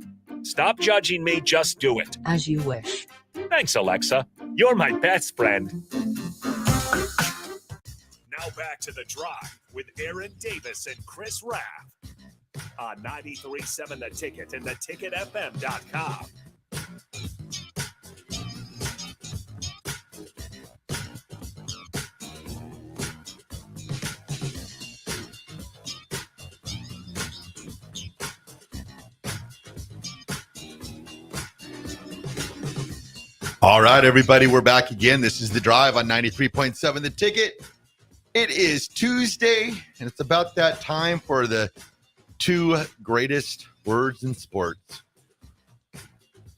Stop judging me, just do it. As you wish. Thanks, Alexa. You're my best friend. Now back to The Drive with Aaron Davis and Chris Raff on 93.7 The Ticket and theticketfm.com. All right, everybody, we're back again. This is The Drive on 93.7 The Ticket. It is Tuesday, and it's about that time for the two greatest words in sports.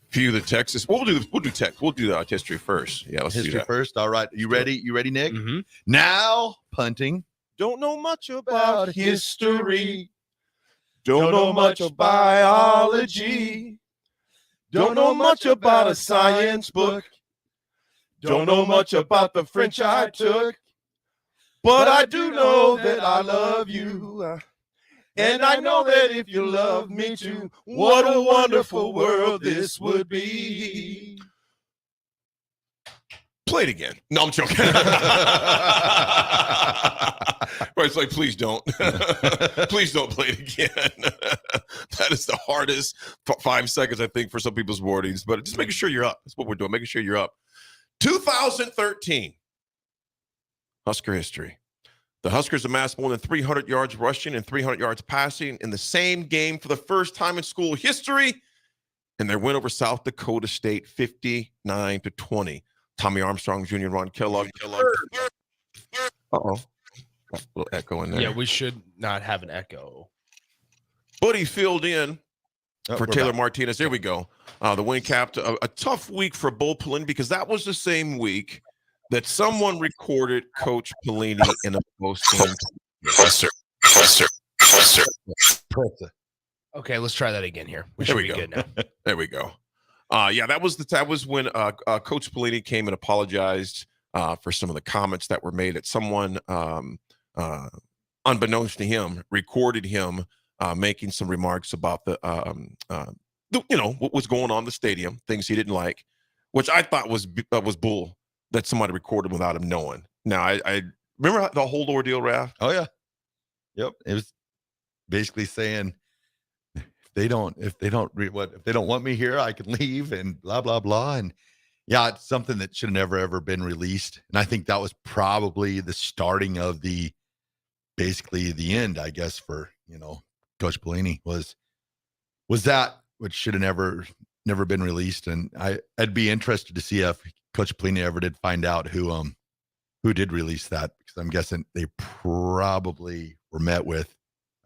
Few the Texas. We'll do text. We'll do history first. Yeah, let's do History that first. All right, you ready? You ready, Nick? Mm-hmm. Now, punting. Don't know much about history. Don't know much of biology. Don't know much about a science book. Don't know much about the French I took. But I do know that I love you. And I know that if you love me too, what a wonderful world this would be. Play it again. No, I'm joking. It's like, please don't. Please don't play it again. That is the hardest 5 seconds, I think, for some people's boardings. But just making sure you're up. That's what we're doing, making sure you're up. 2013, Husker history. The Huskers amassed more than 300 yards rushing and 300 yards passing in the same game for the first time in school history. And their win over South Dakota State, 59-20. Tommy Armstrong Jr., Ron Kellogg. Uh-oh. A little echo in there. Yeah, we should not have an echo. Buddy filled in for Taylor back. Martinez. There we go. The win capped a tough week for Bo Pelini because that was the same week that someone recorded Coach Pelini in a post-game. Okay, let's try that again here. We There should we be go. good now. There we go. Yeah, that was when Coach Pelini came and apologized for some of the comments that were made at someone, unbeknownst to him, recorded him making some remarks about what was going on in the stadium, things he didn't like, which I thought was bull that somebody recorded without him knowing. Now, I remember the whole ordeal, Raff. Oh yeah, yep. It was basically saying if they don't want me here, I can leave and blah blah blah. And yeah, it's something that should have never ever been released. And I think that was probably the starting of basically the end, I guess, for Coach Pelini was that which should have never been released. And I'd be interested to see if Coach Pelini ever did find out who did release that, because I'm guessing they probably were met with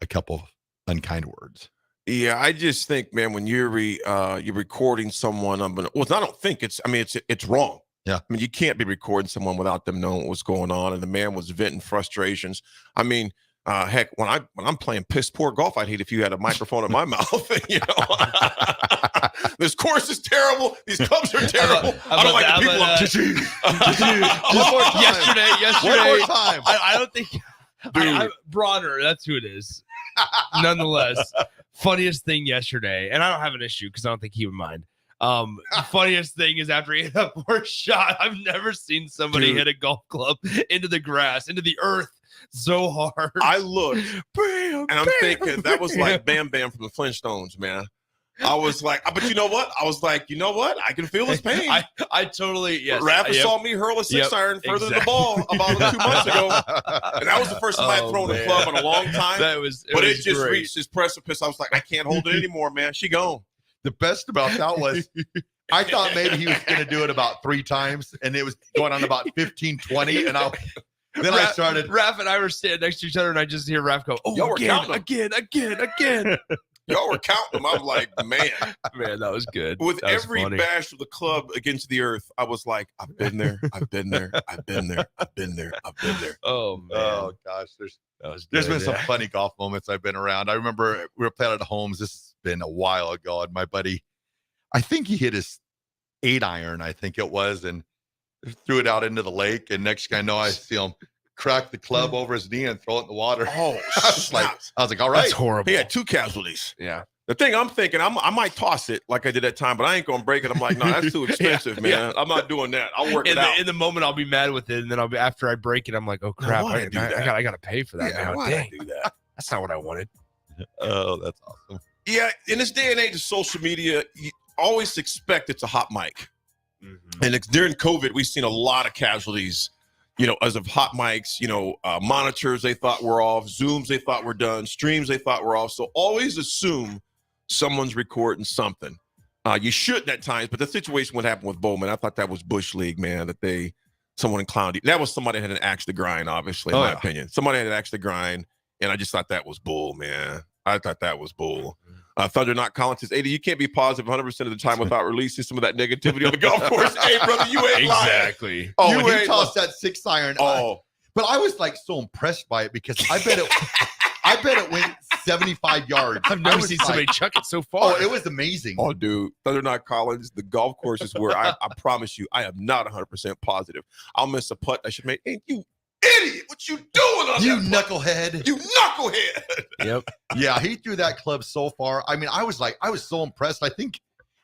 a couple unkind words. Yeah, I just think, man, when you're recording someone, it's wrong. Yeah, I mean, you can't be recording someone without them knowing what was going on. And the man was venting frustrations. I mean, Heck, when I'm playing piss poor golf, I'd hate if you had a microphone in my mouth. You know, this course is terrible. These clubs are terrible. I don't like the people. Yesterday. One more time. I don't think. Bronner, that's who it is. Nonetheless, funniest thing yesterday, and I don't have an issue because I don't think he would mind. Funniest thing is after he hit a poor shot, I've never seen somebody hit a golf club into the grass, into the earth so hard. I looked, and I'm thinking that was like Bam Bam from the Flintstones, man. I was like, but you know what? I was like, you know what? I can feel his pain. I totally, yes. Raff saw me hurl a 6-iron further than the ball about 2 months ago. And that was the first time I had thrown a club in a long time. It just reached his precipice. I was like, I can't hold it anymore, man. She gone. The best about that was I thought maybe he was going to do it about 3 times, and it was going on about 15, 20, and I started. Raff and I were standing next to each other, and I just hear Raff go, "Oh, again." Y'all were counting them. I was like, man, that was good. With that was every funny. bash of the club against the earth, I was like, I've been there. Oh, man. Oh, gosh. There's been some funny golf moments I've been around. I remember we were playing at Holmes. This has been a while ago. And my buddy, I think he hit his 8-iron, I think it was, and threw it out into the lake. And next thing I know, I see him crack the club over his knee and throw it in the water. Oh, I was like, all right. That's horrible. He had 2 casualties. Yeah. The thing I'm thinking, I might toss it like I did that time, but I ain't gonna break it. I'm like, no, that's too expensive, man. Yeah. I'm not doing that. I'll work it out. In the moment, I'll be mad with it, and then after I break it, I'm like, oh crap, I got to pay for that. Yeah, why do that? That's not what I wanted. Oh, that's awesome. Yeah, in this day and age of social media, you always expect it's a hot mic. Mm-hmm. And during COVID, we've seen a lot of casualties, as of hot mics, monitors they thought were off, Zooms they thought were done, streams they thought were off. So always assume someone's recording something. You shouldn't at times, but the situation what happened with Bowman, I thought that was Bush League, man, someone in Clown. That was somebody that had an axe to grind, obviously, in my opinion. Somebody had an axe to grind, and I just thought that was bull, man. I thought that was bull. Thunder Not Collins says, AD, you can't be positive 100% of the time without releasing some of that negativity on the golf course. Hey, brother, you ain't lying. Exactly. Oh, when he tossed that 6-iron. But I was like so impressed by it because I bet it went 75 yards. I've never seen somebody chuck it so far. Oh, it was amazing. Oh, dude, Thunder Not Collins, the golf course is where I promise you, I am not 100% positive. I'll miss a putt I should make. Hey, you idiot, what you doing on you that knucklehead? You knucklehead. Yep. Yeah, he threw that club so far. I mean, I was so impressed. I think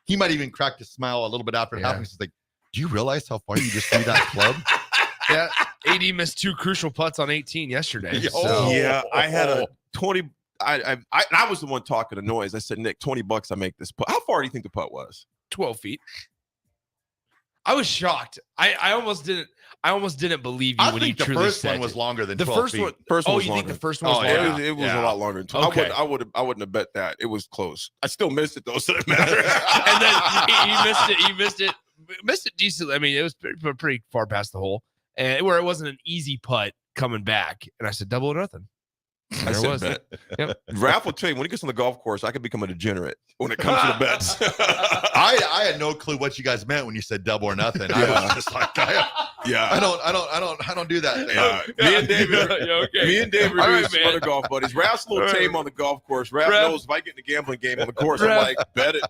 he might even cracked a smile a little bit after it happened. He's like, do you realize how far you just threw that club? Yeah. AD missed 2 crucial putts on 18 yesterday. Yeah, I had a 20. I was the one talking to noise. I said, Nick, $20 I make this putt. How far do you think the putt was? 12 feet. I was shocked. I almost didn't believe you when you truly said the first one was longer than 12 feet. First one was you longer. think the first one was longer? It was a lot longer than 12. Okay. I wouldn't have bet that. It was close. I still missed it though, so it matters. And then he missed it decently. I mean, it was pretty far past the hole, and where it wasn't an easy putt coming back. And I said, double or nothing. I said bet. Yep. Raff will tell you when he gets on the golf course, I could become a degenerate when it comes to the bets. I had no clue what you guys meant when you said double or nothing. I was just like, I don't do that thing. Me and David are some other golf buddies. Raff's a little tame on the golf course. Raff knows if I get in the gambling game on the course, I'm like, bet it.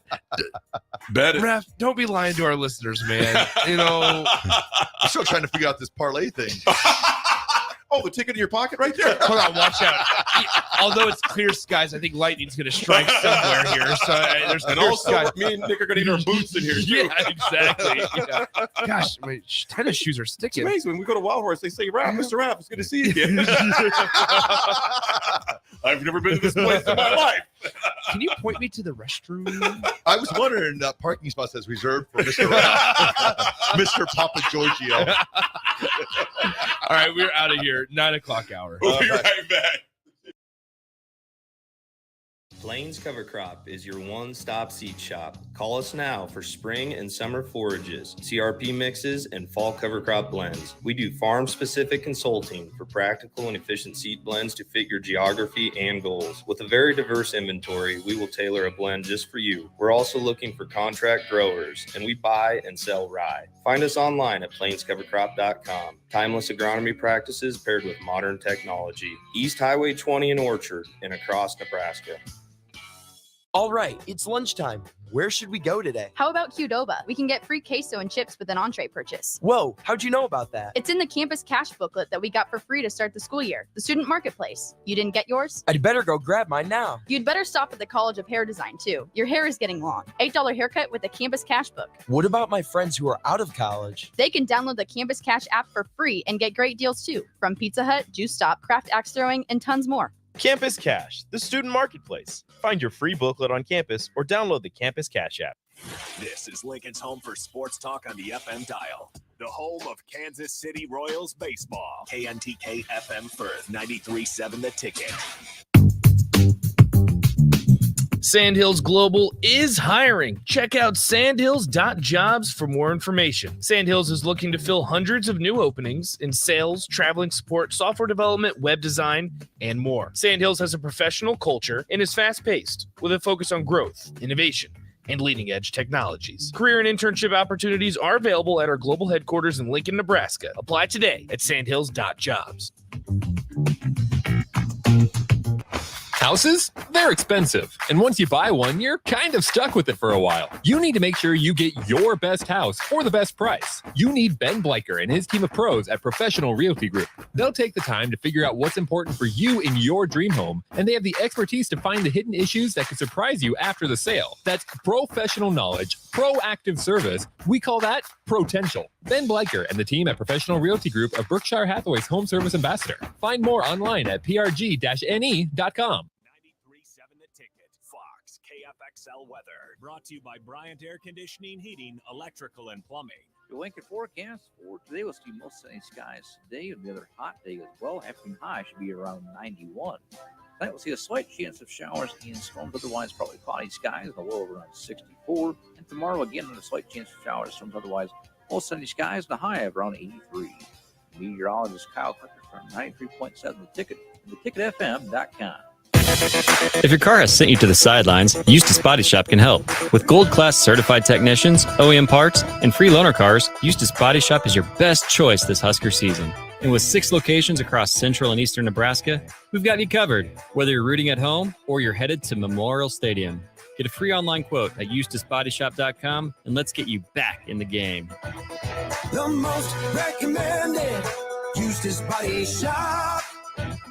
Raff, don't be lying to our listeners, man. I'm still trying to figure out this parlay thing. Oh, the ticket in your pocket right there. Hold on, watch out. Although it's clear skies, I think lightning's going to strike somewhere here. So there's and also, me and Nick are going to need our boots in here too. Yeah, exactly. Yeah. Gosh, my tennis shoes are sticking. It's amazing when we go to Wild Horse. They say, "Raff, Mr. Raff, it's good to see you again." I've never been to this place in my life. Can you point me to the restroom? I was wondering that parking spot says reserved for Mr. Raff, Mr. Papa Giorgio. All right, we're out of here. 9 o'clock hour. We'll be right back. Plains Cover Crop is your one-stop seed shop. Call us now for spring and summer forages, CRP mixes, and fall cover crop blends. We do farm-specific consulting for practical and efficient seed blends to fit your geography and goals. With a very diverse inventory, we will tailor a blend just for you. We're also looking for contract growers, and we buy and sell rye. Find us online at plainscovercrop.com. Timeless agronomy practices paired with modern technology. East Highway 20 in Orchard and across Nebraska. All right, it's lunchtime. Where should we go today? How about Qdoba? We can get free queso and chips with an entree purchase. Whoa, how'd you know about that? It's in the campus cash booklet that we got for free to start the school year, the student marketplace. You didn't get yours? I'd better go grab mine now. You'd better stop at the College of Hair Design too. Your hair is getting long. $8 haircut with the campus cash book. What about my friends who are out of college? They can download the Campus Cash app for free and get great deals too, from Pizza Hut, Juice Stop, Craft Axe Throwing, and tons more. Campus Cash, the student marketplace. Find your free booklet on campus or download the Campus Cash app. This is Lincoln's home for sports talk on the FM dial. The home of Kansas City Royals baseball. KNTK FM Firth, 93.7 The Ticket. Sandhills Global is hiring. Check out sandhills.jobs for more information. Sandhills is looking to fill hundreds of new openings in sales, traveling support, software development, web design, and more. Sandhills has a professional culture and is fast-paced with a focus on growth, innovation, and leading-edge technologies. Career and internship opportunities are available at our global headquarters in Lincoln, Nebraska. Apply today at sandhills.jobs. Houses? They're expensive. And once you buy one, you're kind of stuck with it for a while. You need to make sure you get your best house for the best price. You need Ben Bleicher and his team of pros at Professional Realty Group. They'll take the time to figure out what's important for you in your dream home, and they have the expertise to find the hidden issues that could surprise you after the sale. That's professional knowledge, proactive service. We call that potential. Ben Bleicher and the team at Professional Realty Group of Berkshire Hathaway's home service ambassador. Find more online at prg-ne.com. KFXL weather brought to you by Bryant Air Conditioning, Heating, Electrical, and Plumbing. Your Lincoln forecast for today will see most sunny skies. Today will be another hot day as well. Afternoon high should be around 91. Tonight we'll see a slight chance of showers and storms, otherwise probably cloudy skies, a low of around 64. And tomorrow again, a slight chance of showers, storms, otherwise most sunny skies, and a high of around 83. Meteorologist Kyle Clicker from 93.7 The Ticket and theticketfm.com. If your car has sent you to the sidelines, Eustace Body Shop can help. With Gold Class certified technicians, OEM parts, and free loaner cars, Eustace Body Shop is your best choice this Husker season. And with 6 locations across central and eastern Nebraska, we've got you covered, whether you're rooting at home or you're headed to Memorial Stadium. Get a free online quote at EustaceBodyShop.com, and let's get you back in the game. The most recommended Eustace Body Shop.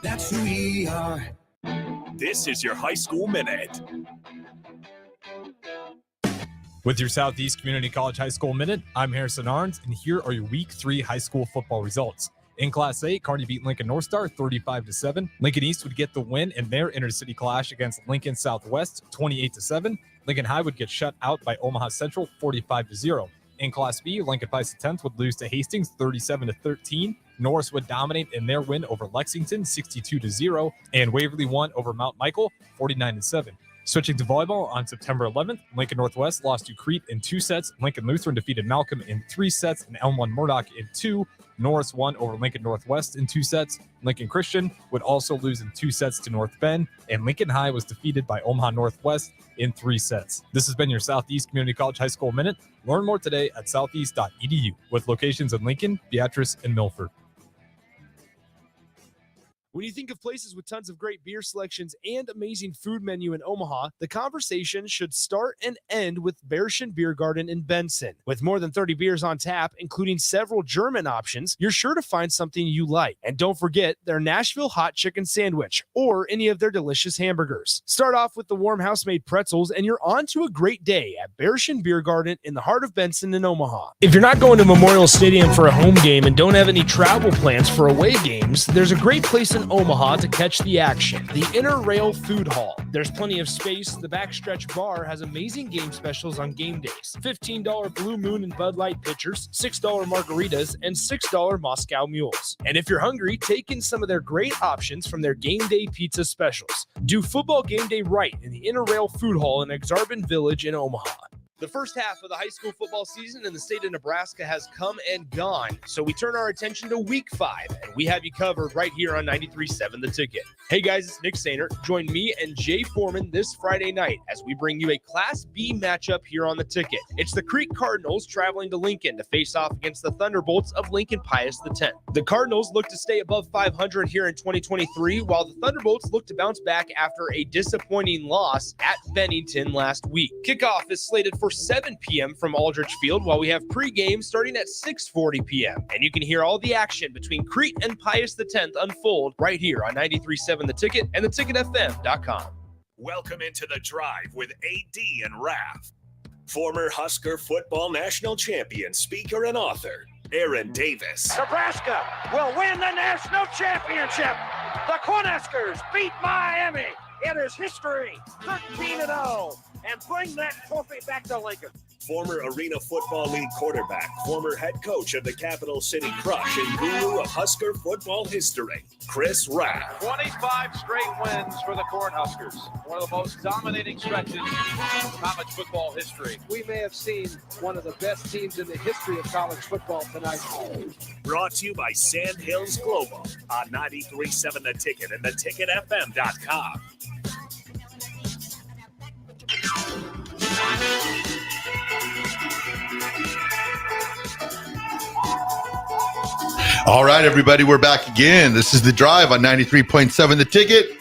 That's who we are. This is your High School Minute. With your Southeast Community College High School Minute, I'm Harrison Arns, and here are your Week 3 high school football results. In Class A, Kearney beat Lincoln North Star 35-7. Lincoln East would get the win in their intercity clash against Lincoln Southwest 28-7. Lincoln High would get shut out by Omaha Central 45-0. In Class B, Lincoln Pius X would lose to Hastings 37-13. Norris would dominate in their win over Lexington 62-0, and Waverly won over Mount Michael 49-7. Switching to volleyball, on September 11th, Lincoln Northwest lost to Crete in 2 sets. Lincoln Lutheran defeated Malcolm in 3 sets, and Elmwood Murdoch in 2. Norris won over Lincoln Northwest in 2 sets. Lincoln Christian would also lose in 2 sets to North Bend, and Lincoln High was defeated by Omaha Northwest in 3 sets. This has been your Southeast Community College High School Minute. Learn more today at southeast.edu with locations in Lincoln, Beatrice, and Milford. When you think of places with tons of great beer selections and amazing food menu in Omaha, the conversation should start and end with Bearschen Beer Garden in Benson. With more than 30 beers on tap, including several German options, you're sure to find something you like. And don't forget their Nashville hot chicken sandwich or any of their delicious hamburgers. Start off with the warm house-made pretzels and you're on to a great day at Bearschen Beer Garden in the heart of Benson in Omaha. If you're not going to Memorial Stadium for a home game and don't have any travel plans for away games, there's a great place in Omaha to catch the action. The Inner Rail Food Hall. There's plenty of space. The Backstretch Bar has amazing game specials on game days. $15 Blue Moon and Bud Light pitchers, $6 margaritas, and $6 Moscow Mules. And if you're hungry, take in some of their great options from their game day pizza specials. Do football game day right in the Inner Rail Food Hall in Exarban Village in Omaha. The first half of the high school football season in the state of Nebraska has come and gone, so we turn our attention to week 5, and we have you covered right here on 93.7 The Ticket. Hey guys, it's Nick Sainer. Join me and Jay Foreman this Friday night as we bring you a Class B matchup here on The Ticket. It's the Creek Cardinals traveling to Lincoln to face off against the Thunderbolts of Lincoln Pius X. The Cardinals look to stay above 500 here in 2023, while the Thunderbolts look to bounce back after a disappointing loss at Bennington last week. Kickoff is slated for 7 p.m. from Aldrich Field, while we have pregame starting at 6:40 p.m. And you can hear all the action between Crete and Pius X unfold right here on 93.7 The Ticket and theticketfm.com. Welcome into The Drive with AD and Raff. Former Husker football national champion, speaker, and author, Aaron Davis. Nebraska will win the national championship. The Cornhuskers beat Miami. It is history, 13-0, and bring that trophy back to Lincoln. Former Arena Football League quarterback, former head coach of the Capital City Crush, and guru of Husker football history, Chris Raff. 25 straight wins for the Cornhuskers. One of the most dominating stretches in college football history. We may have seen one of the best teams in the history of college football tonight. Brought to you by Sand Hills Global on 93.7 The Ticket and theticketfm.com. All right, everybody, we're back again. This is The Drive on 93.7 The Ticket.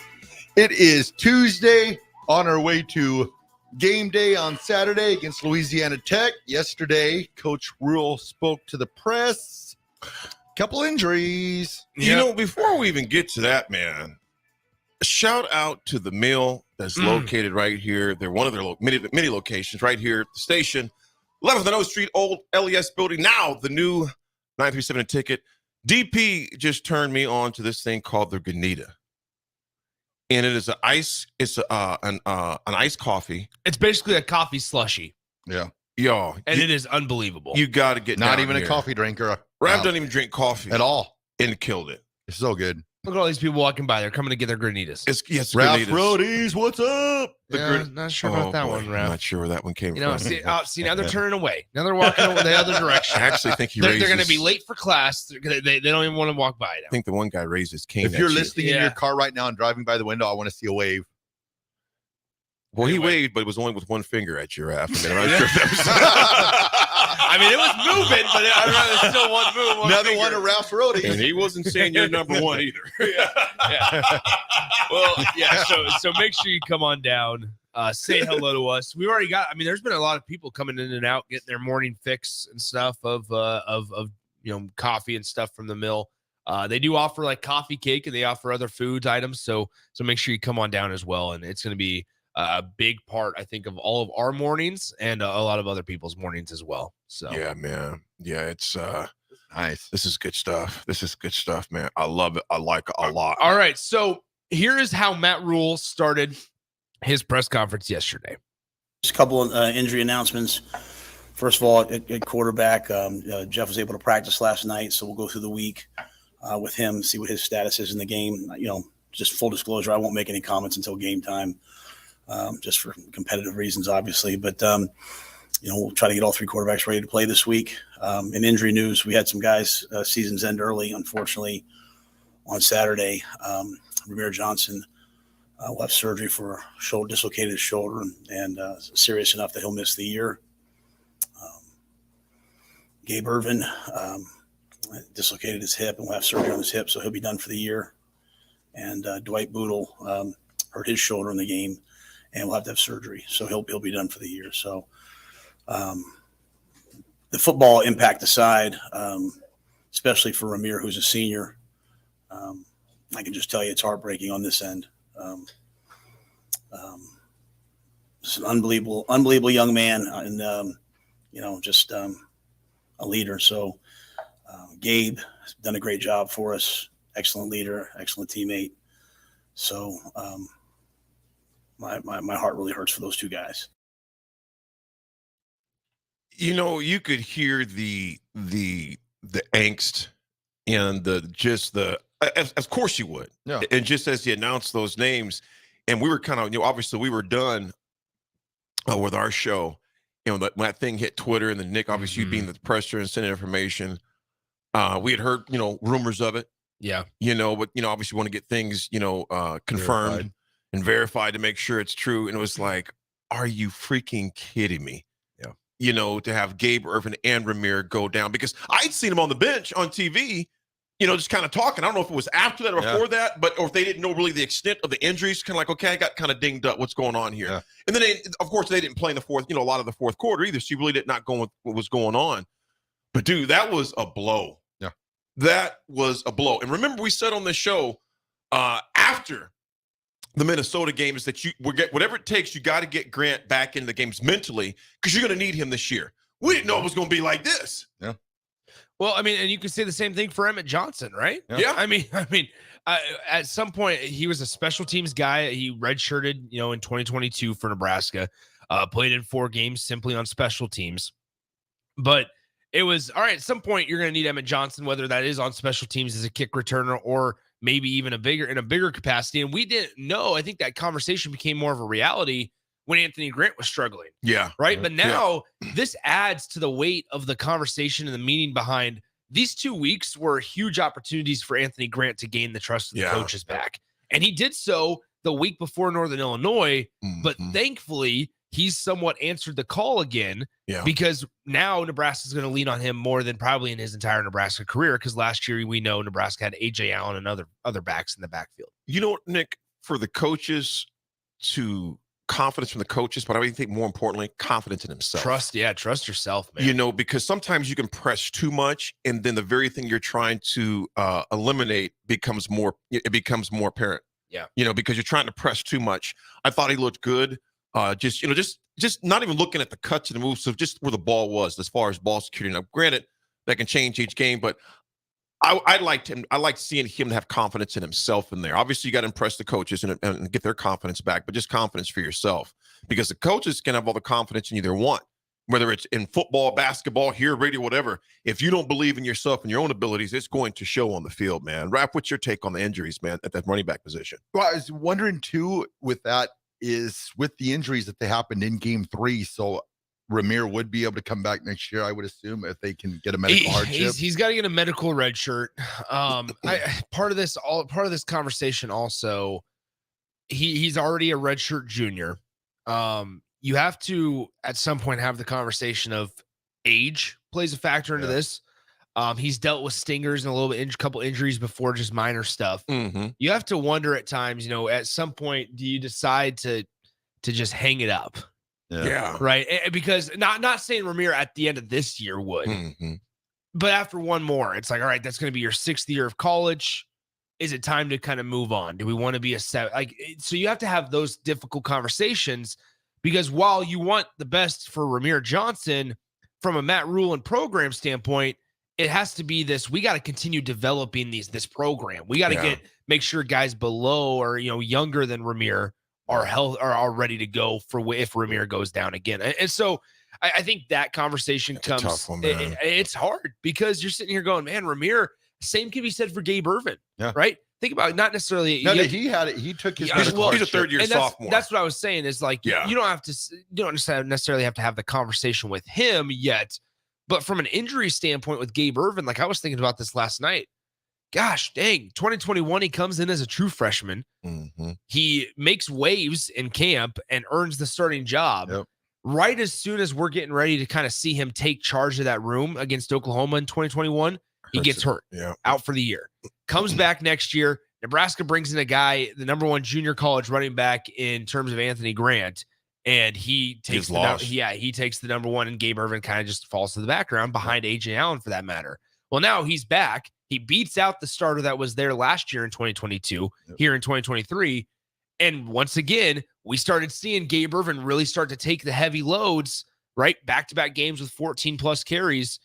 It is Tuesday, on our way to game day on Saturday against Louisiana Tech. Yesterday, Coach Rule spoke to the press. Couple injuries. You know, before we even get to that, man, a shout out to the mill that's located right here. They're one of their many locations right here at the station. 11th and O Street, old LES building. Now the new 937 Ticket. DP just turned me on to this thing called the Granita, and it is an iced coffee. It's basically a coffee slushy. Yeah, yo, and it is unbelievable. You got to get not down even here. a coffee drinker. Rav doesn't even drink coffee at all, and killed it. It's so good. Look at all these people walking by. They're coming to get their granitas. Yes, Raff Granitas. Roadies, what's up? Not sure about that one, Raff. I'm not sure where that one came You know, from. see, now they're turning away. Now they're walking the other direction. I actually think they're going to be late for class. They don't even want to walk by now. I think the one guy raised his cane. If you're listening in your car right now and driving by the window, I want to see a wave. Well, he waved, but it was only with one finger at you, Raff. I'm not sure if that was... I mean, it was moving, but I'd rather still one move. Another one of Raff's Roadies. And he wasn't saying you're number one either. Yeah. Well, yeah. So make sure you come on down. Say hello to us. We already got. I mean, there's been a lot of people coming in and out, getting their morning fix and stuff of coffee and stuff from the mill. They do offer like coffee cake, and they offer other foods items. So make sure you come on down as well. And it's going to be a big part, I think, of all of our mornings and a lot of other people's mornings as well. So yeah, man. Yeah, it's nice. This is good stuff. This is good stuff, man. I love it. I like it a lot. All right. So here is how Matt Rule started his press conference yesterday. Just a couple of injury announcements. First of all, at quarterback, Jeff was able to practice last night, so we'll go through the week with him, see what his status is in the game. Just full disclosure, I won't make any comments until game time, just for competitive reasons, obviously. But, we'll try to get all three quarterbacks ready to play this week. In injury news, we had some guys seasons end early, unfortunately, on Saturday. Ramir Johnson will have surgery for dislocated his shoulder and serious enough that he'll miss the year. Gabe Irvin dislocated his hip and will have surgery on his hip, so he'll be done for the year. And Dwight Boodle hurt his shoulder in the game and will have to have surgery, so he'll be done for the year. So the football impact aside, especially for Ramir, who's a senior, I can just tell you it's heartbreaking on this end. It's an unbelievable young man, and just a leader. So Gabe has done a great job for us excellent leader, excellent teammate. So my heart really hurts for those two guys. You know, you could hear the angst and of course you would. Yeah. And just as he announced those names, and we were kind of, obviously we were done with our show. When that thing hit Twitter, and then Nick, obviously you being the presser and sending information, we had heard, rumors of it. Yeah. But obviously want to get things, confirmed and verified to make sure it's true. And it was like, are you freaking kidding me? Yeah. To have Gabe Irvin and Ramir go down, because I'd seen him on the bench on TV, just kind of talking. I don't know if it was after that or before that, or if they didn't know really the extent of the injuries, kind of like, okay, I got kind of dinged up. What's going on here? Yeah. And then, of course, they didn't play in the fourth, a lot of the fourth quarter either. So you really did not go with what was going on. But, dude, that was a blow. Yeah. That was a blow. And remember, we said on the show after the Minnesota game is that you will get whatever it takes. You got to get Grant back into the games mentally, because you're going to need him this year. We didn't know it was going to be like this. Yeah. Well, I mean, and you can say the same thing for Emmett Johnson, right? Yeah. I mean, at some point he was a special teams guy. He redshirted, in 2022 for Nebraska, played in 4 games simply on special teams. But it was all right. At some point, you're going to need Emmett Johnson, whether that is on special teams as a kick returner or maybe even in a bigger capacity. And we didn't know. I think that conversation became more of a reality when Anthony Grant was struggling. Yeah. Right. But now this adds to the weight of the conversation and the meaning behind these 2 weeks were huge opportunities for Anthony Grant to gain the trust of the coaches back. And he did so the week before Northern Illinois. But thankfully, he's somewhat answered the call again, because now Nebraska is going to lean on him more than probably in his entire Nebraska career. Because last year we know Nebraska had A.J. Allen and other backs in the backfield. Nick, for the coaches to confidence from the coaches, but I think more importantly, confidence in himself. Trust yourself, man. Because sometimes you can press too much, and then the very thing you're trying to eliminate becomes more apparent. Yeah. Because you're trying to press too much. I thought he looked good. Just not even looking at the cuts and the moves, so just where the ball was as far as ball security. Now, granted, that can change each game, but I liked him. I liked seeing him have confidence in himself in there. Obviously, you got to impress the coaches and get their confidence back, but just confidence for yourself, because the coaches can have all the confidence in you they want, whether it's in football, basketball, here, radio, whatever. If you don't believe in yourself and your own abilities, it's going to show on the field, man. Raff, what's your take on the injuries, man, at that running back position? Well, I was wondering too, with that, is with the injuries that they happened in game 3. So Ramir would be able to come back next year, I would assume, if they can get a medical hardship. He's got to get a medical red shirt. Part of this conversation also, he's already a red shirt junior. You have to at some point have the conversation of age plays a factor into this. He's dealt with stingers and a little bit couple injuries before, just minor stuff. You have to wonder at times, at some point, do you decide to just hang it up? Yeah. Right. Because not saying Ramir at the end of this year would, but after one more, it's like, all right, that's going to be your 6th year of college. Is it time to kind of move on? Do we want to be so you have to have those difficult conversations, because while you want the best for Ramir Johnson from a Matt Rule and program standpoint, it has to be this. We got to continue developing this program. We got to make sure guys below or, younger than Ramir are ready to go for if Ramir goes down again. And so I think that conversation comes. Tough one, it's hard, because you're sitting here going, man, Ramir, same can be said for Gabe Irvin. Yeah. Right. Think about it, not necessarily. No, he had it. He took his. He's a 3rd-year sophomore. That's what I was saying is like, you don't necessarily have to have the conversation with him yet. But from an injury standpoint with Gabe Irvin, like I was thinking about this last night. Gosh dang, 2021, he comes in as a true freshman. He makes waves in camp and earns the starting job. Right as soon as we're getting ready to kind of see him take charge of that room against Oklahoma in 2021, he gets hurt, out for the year. Comes back next year. Nebraska brings in a guy, the number 1 junior college running back in terms of Anthony Grant, and he takes he takes the number 1, and Gabe Irvin kind of just falls to the background behind A.J. Allen for that matter. Well, now he's back. He beats out the starter that was there last year in 2022, here in 2023. And once again, we started seeing Gabe Irvin really start to take the heavy loads, right? Back-to-back games with 14-plus carries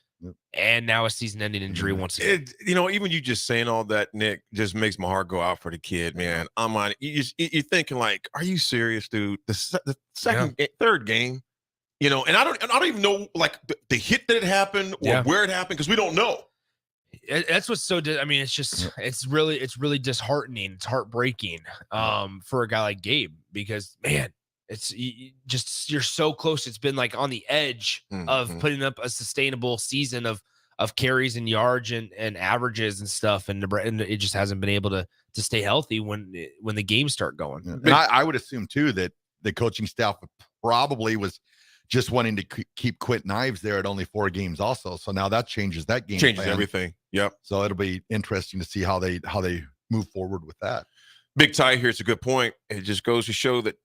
and now a season-ending injury once again. Even you just saying all that, Nick, just makes my heart go out for the kid, man. I'm on. You're thinking like, are you serious, dude? The third game, and I don't even know like the hit that happened or where it happened because we don't know. That's what's so. It's really disheartening. It's heartbreaking for a guy like Gabe because man, you're so close. It's been like on the edge of putting up a sustainable season of carries and yards and averages and stuff, and it just hasn't been able to stay healthy when the games start going. And I would assume too that the coaching staff probably was just wanting to keep Quentin Ives there at only 4 games also. So now that changes that game. Changes everything. Yep. So it'll be interesting to see how they move forward with that. Big Ty here. It's a good point. It just goes to show that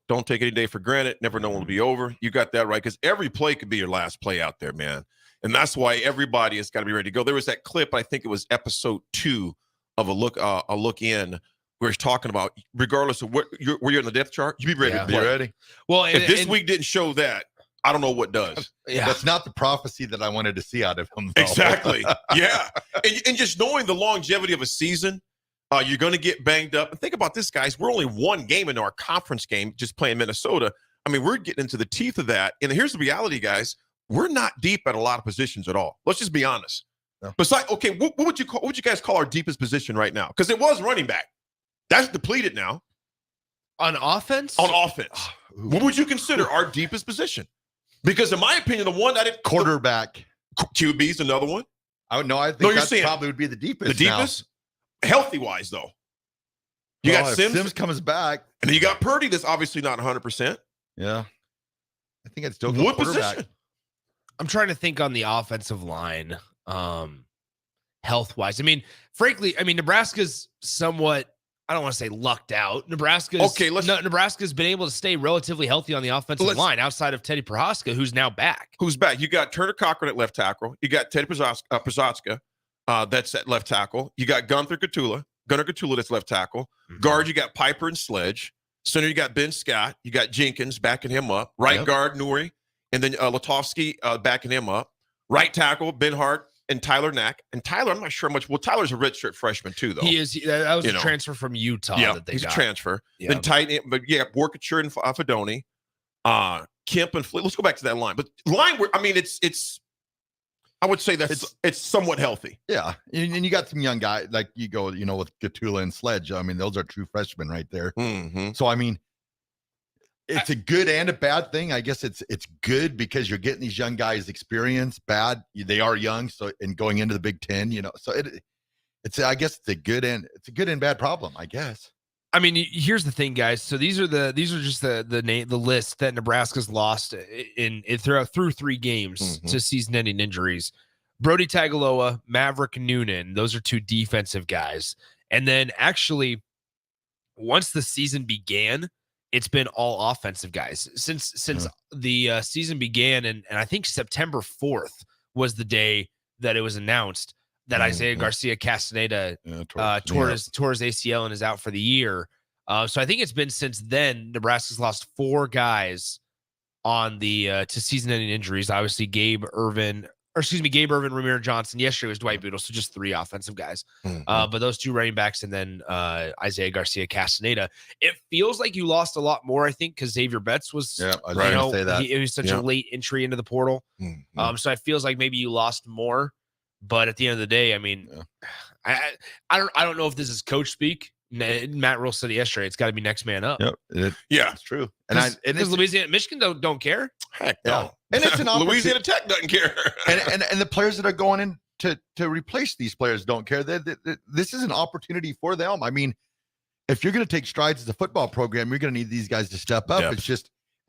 don't take any day for granted. Never know when it'll be over. You got that right because every play could be your last play out there, man. And that's why everybody has got to be ready to go. There was that clip, I think it was episode 2 of a look in, where he's talking about regardless of where you're in the depth chart, you be ready to play. Be ready. Well, if this week didn't show that, I don't know what does. That's not the prophecy that I wanted to see out of him, though. Exactly. Yeah. And just knowing the longevity of a season, you're going to get banged up. And think about this, guys. We're only 1 game into our conference game, just playing Minnesota. I mean, we're getting into the teeth of that. And here's the reality, guys. We're not deep at a lot of positions at all. Let's just be honest. No. Besides, okay, what would you guys call our deepest position right now? Because it was running back. That's depleted now. On offense? On offense. What would you consider our deepest position? Because in my opinion, the one that quarterback. QB's another one. I think that probably would be the deepest. The deepest? Healthy wise, though. You got Sims. Sims comes back. And then you got Purdy that's obviously not 100%. Yeah. I think I'd still go what quarterback. Position? I'm trying to think on the offensive line, health wise. I mean, frankly, Nebraska's somewhat, I don't want to say lucked out. Nebraska's been able to stay relatively healthy on the offensive line outside of Teddy Prohaska, who's now back. Who's back? You got Turner Cochran at left tackle. You got Teddy Prohaska, that's at left tackle. You got Gunnar Katula that's left tackle. Guard, you got Piper and Sledge. Center, you got Ben Scott. You got Jenkins backing him up. Right guard, Nuri. And then Latovsky backing him up. Right tackle, Ben Hart and Tyler Knack. And Tyler, I'm not sure much. Well, Tyler's a redshirt freshman too, though. He is. That was a transfer from Utah. Yeah, that he's got. A transfer. Yeah. Then tight end, but yeah, Borkature and Fedoni, Kemp and Flint. Let's go back to that line. But line, it's. I would say that it's somewhat healthy. Yeah, and you got some young guys like you go, with Gatula and Sledge. I mean, those are true freshmen right there. Mm-hmm. So I mean, it's a good and a bad thing. I guess it's good because you're getting these young guys experience. Bad, they are young, so and going into the Big Ten, so it's I guess it's a good and bad problem, I guess. I mean, here's the thing, guys. So these are just the list that Nebraska's lost through 3 games to season-ending injuries. Brody Tagaloa, Maverick Noonan, those are 2 defensive guys. And then actually, once the season began, it's been all offensive guys since the season began, and I think September 4th was the day that it was announced that Isaiah Garcia Castaneda tore his ACL and is out for the year. So I think it's been since then Nebraska's lost 4 guys on the to season-ending injuries. Obviously, Gabe Irvin, Ramiro Johnson. Yesterday was Dwight Boodle, so just 3 offensive guys. But those 2 running backs and then Isaiah Garcia Castaneda. It feels like you lost a lot more, I think, because Xavier Betts was, I was going to say that. It was such a late entry into the portal. So it feels like maybe you lost more. But at the end of the day, I mean, I don't know if this is coach speak. Matt Rule said yesterday, it's got to be next man up. Yeah, it's true. Because Louisiana, Michigan don't care. Heck no. And it's an Louisiana Tech doesn't care. and the players that are going in to replace these players don't care. This is an opportunity for them. I mean, if you're going to take strides as a football program, you're going to need these guys to step up. Yep. It's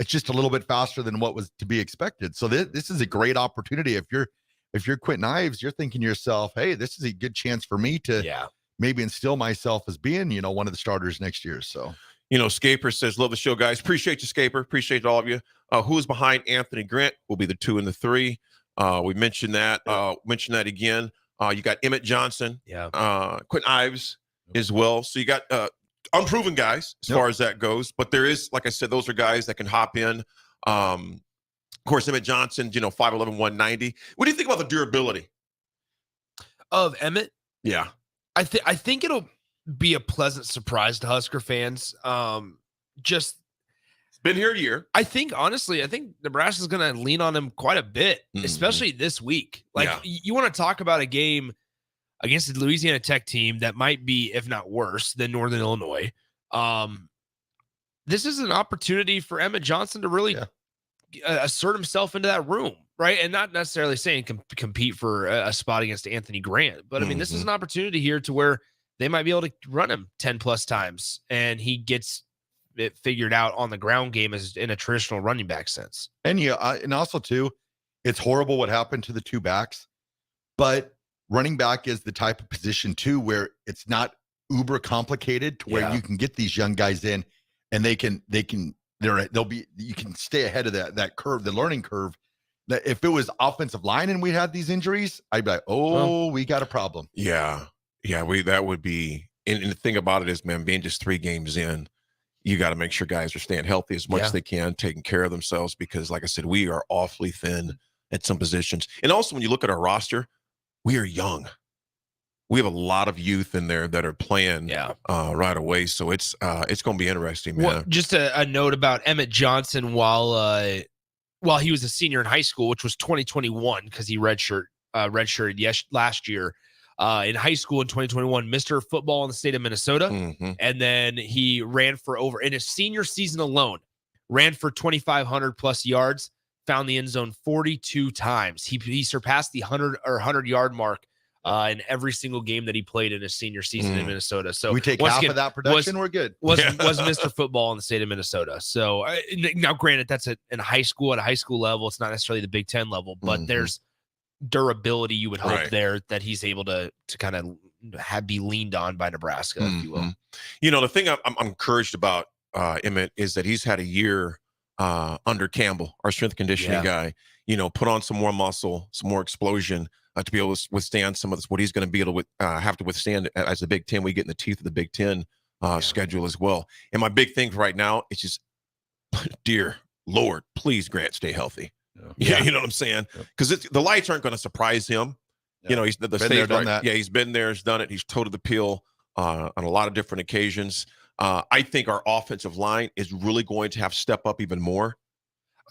just a little bit faster than what was to be expected. So this is a great opportunity. If you're Quentin Ives, you're thinking to yourself, hey, this is a good chance for me to maybe instill myself as being, one of the starters next year. So, Scaper says, love the show, guys. Appreciate you, Scaper. Appreciate all of you. Who is behind Anthony Grant will be the 2 and the 3. We mentioned that. Mention that again. You got Emmett Johnson, Quentin Ives as well. So you got unproven guys as far as that goes. But there is, like I said, those are guys that can hop in. Of course, Emmett Johnson, 5'11", 190. What do you think about the durability of Emmett? Yeah. I think it'll be a pleasant surprise to Husker fans. Just it's been here a year. I think Nebraska's going to lean on him quite a bit, especially this week. You want to talk about a game against the Louisiana Tech team that might be, if not worse, than Northern Illinois. This is an opportunity for Emmett Johnson to really assert himself into that room, right? And not necessarily saying compete for a spot against Anthony Grant, but I mean, this is an opportunity here to where they might be able to run him 10 plus times and he gets it figured out on the ground game as in a traditional running back sense. And and also too, it's horrible what happened to the two backs, but running back is the type of position too, where it's not uber complicated to where you can get these young guys in and you can stay ahead of that curve, the learning curve. That if it was offensive line and we had these injuries, I'd be like, we got a problem. Yeah. That would be, and the thing about it is, man, being just 3 games in, you got to make sure guys are staying healthy as much as they can, taking care of themselves, because like I said, we are awfully thin at some positions. And also when you look at our roster, we are young. We have a lot of youth in there that are playing right away. So it's going to be interesting, man. Well, just a note about Emmett Johnson while he was a senior in high school, which was 2021 because he redshirted last year. In high school in 2021, Mr. Football in the state of Minnesota. And then he ran for in his senior season alone, ran for 2,500 plus yards, found the end zone 42 times. He surpassed the 100-yard mark in every single game that he played in his senior season in Minnesota. So we take half of that production, we're good. Was Mr. Football in the state of Minnesota. So now, granted, that's in high school, at a high school level. It's not necessarily the Big Ten level, but there's durability you would hope there that he's able to kind of be leaned on by Nebraska, if you will. The thing I'm encouraged about Emmett is that he's had a year under Campbell, our strength conditioning guy, put on some more muscle, some more explosion to be able to withstand some of this, what he's going to be able to have to withstand as the Big Ten. We get in the teeth of the Big Ten schedule as well. And my big thing right now is just, dear Lord, please, Grant, stay healthy. Yeah, you know what I'm saying? Because the lights aren't going to surprise him. He's the been there, done that. Yeah, he's been there, he's done it. He's toted the pill on a lot of different occasions. I think our offensive line is really going to have to step up even more.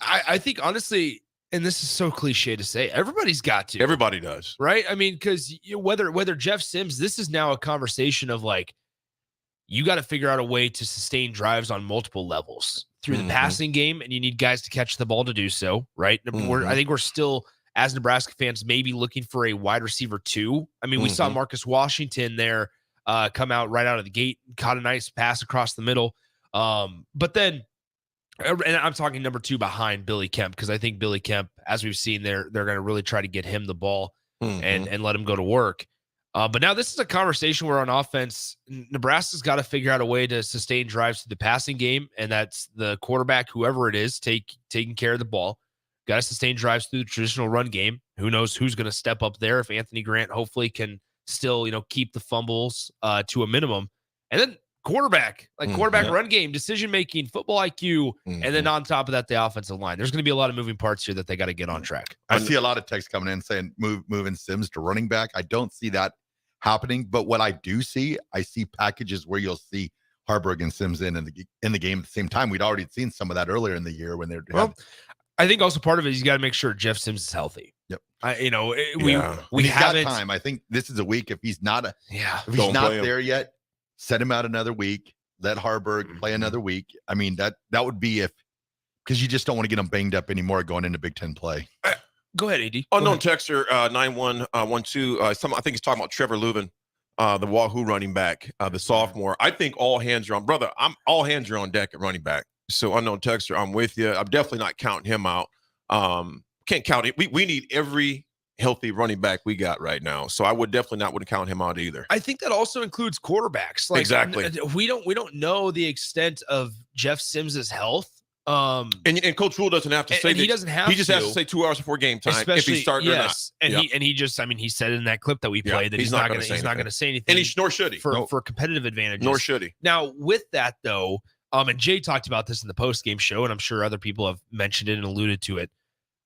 I think, honestly, and this is so cliche to say, everybody's got to. Everybody does. Right? I mean, because whether Jeff Sims, this is now a conversation of like, you got to figure out a way to sustain drives on multiple levels through the passing game, and you need guys to catch the ball to do so, right? I think we're still, as Nebraska fans, maybe looking for a wide receiver 2. I mean, we saw Marcus Washington there come out right out of the gate, caught a nice pass across the middle. But then, and I'm talking number 2 behind Billy Kemp, because I think Billy Kemp, as we've seen, they're going to really try to get him the ball and let him go to work. But now this is a conversation where on offense, Nebraska's got to figure out a way to sustain drives to the passing game, and that's the quarterback, whoever it is, taking care of the ball. Got to sustain drives through the traditional run game. Who knows who's going to step up there if Anthony Grant hopefully can still, keep the fumbles to a minimum. And then quarterback run game, decision-making, football IQ, and then on top of that, the offensive line. There's going to be a lot of moving parts here that they got to get on track. I see a lot of texts coming in saying moving Sims to running back. I don't see that happening, but what I do see, I see packages where you'll see Harburg and Sims in the game at the same time. We'd already seen some of that earlier in the year when they're. I think also part of it is you got to make sure Jeff Sims is healthy. Yep. We he's haven't got time. I think this is a week. If he's not Don't not play there yet, set him out another week. Let Harburg play another week. I mean, that would be because you just don't want to get them banged up anymore going into Big Ten play. Go ahead, AD. Unknown texter 9112. I think he's talking about Trevor Leuven, the Wahoo running back, the sophomore. I think all hands are on, brother. All hands are on deck at running back. So unknown texter, I'm with you. I'm definitely not counting him out. Can't count it. We need every healthy running back we got right now. So I would definitely not count him out either. I think that also includes quarterbacks. Exactly. We don't know the extent of Jeff Sims's health. And Coach Rule doesn't have to say that. He doesn't have to. He just has to say 2 hours before game time if he's starting or not. And he just, he said in that clip that we played that he's not going to say anything. And nor should he. For competitive advantages. Nor should he. Now, with that though, and Jay talked about this in the post-game show, and I'm sure other people have mentioned it and alluded to it.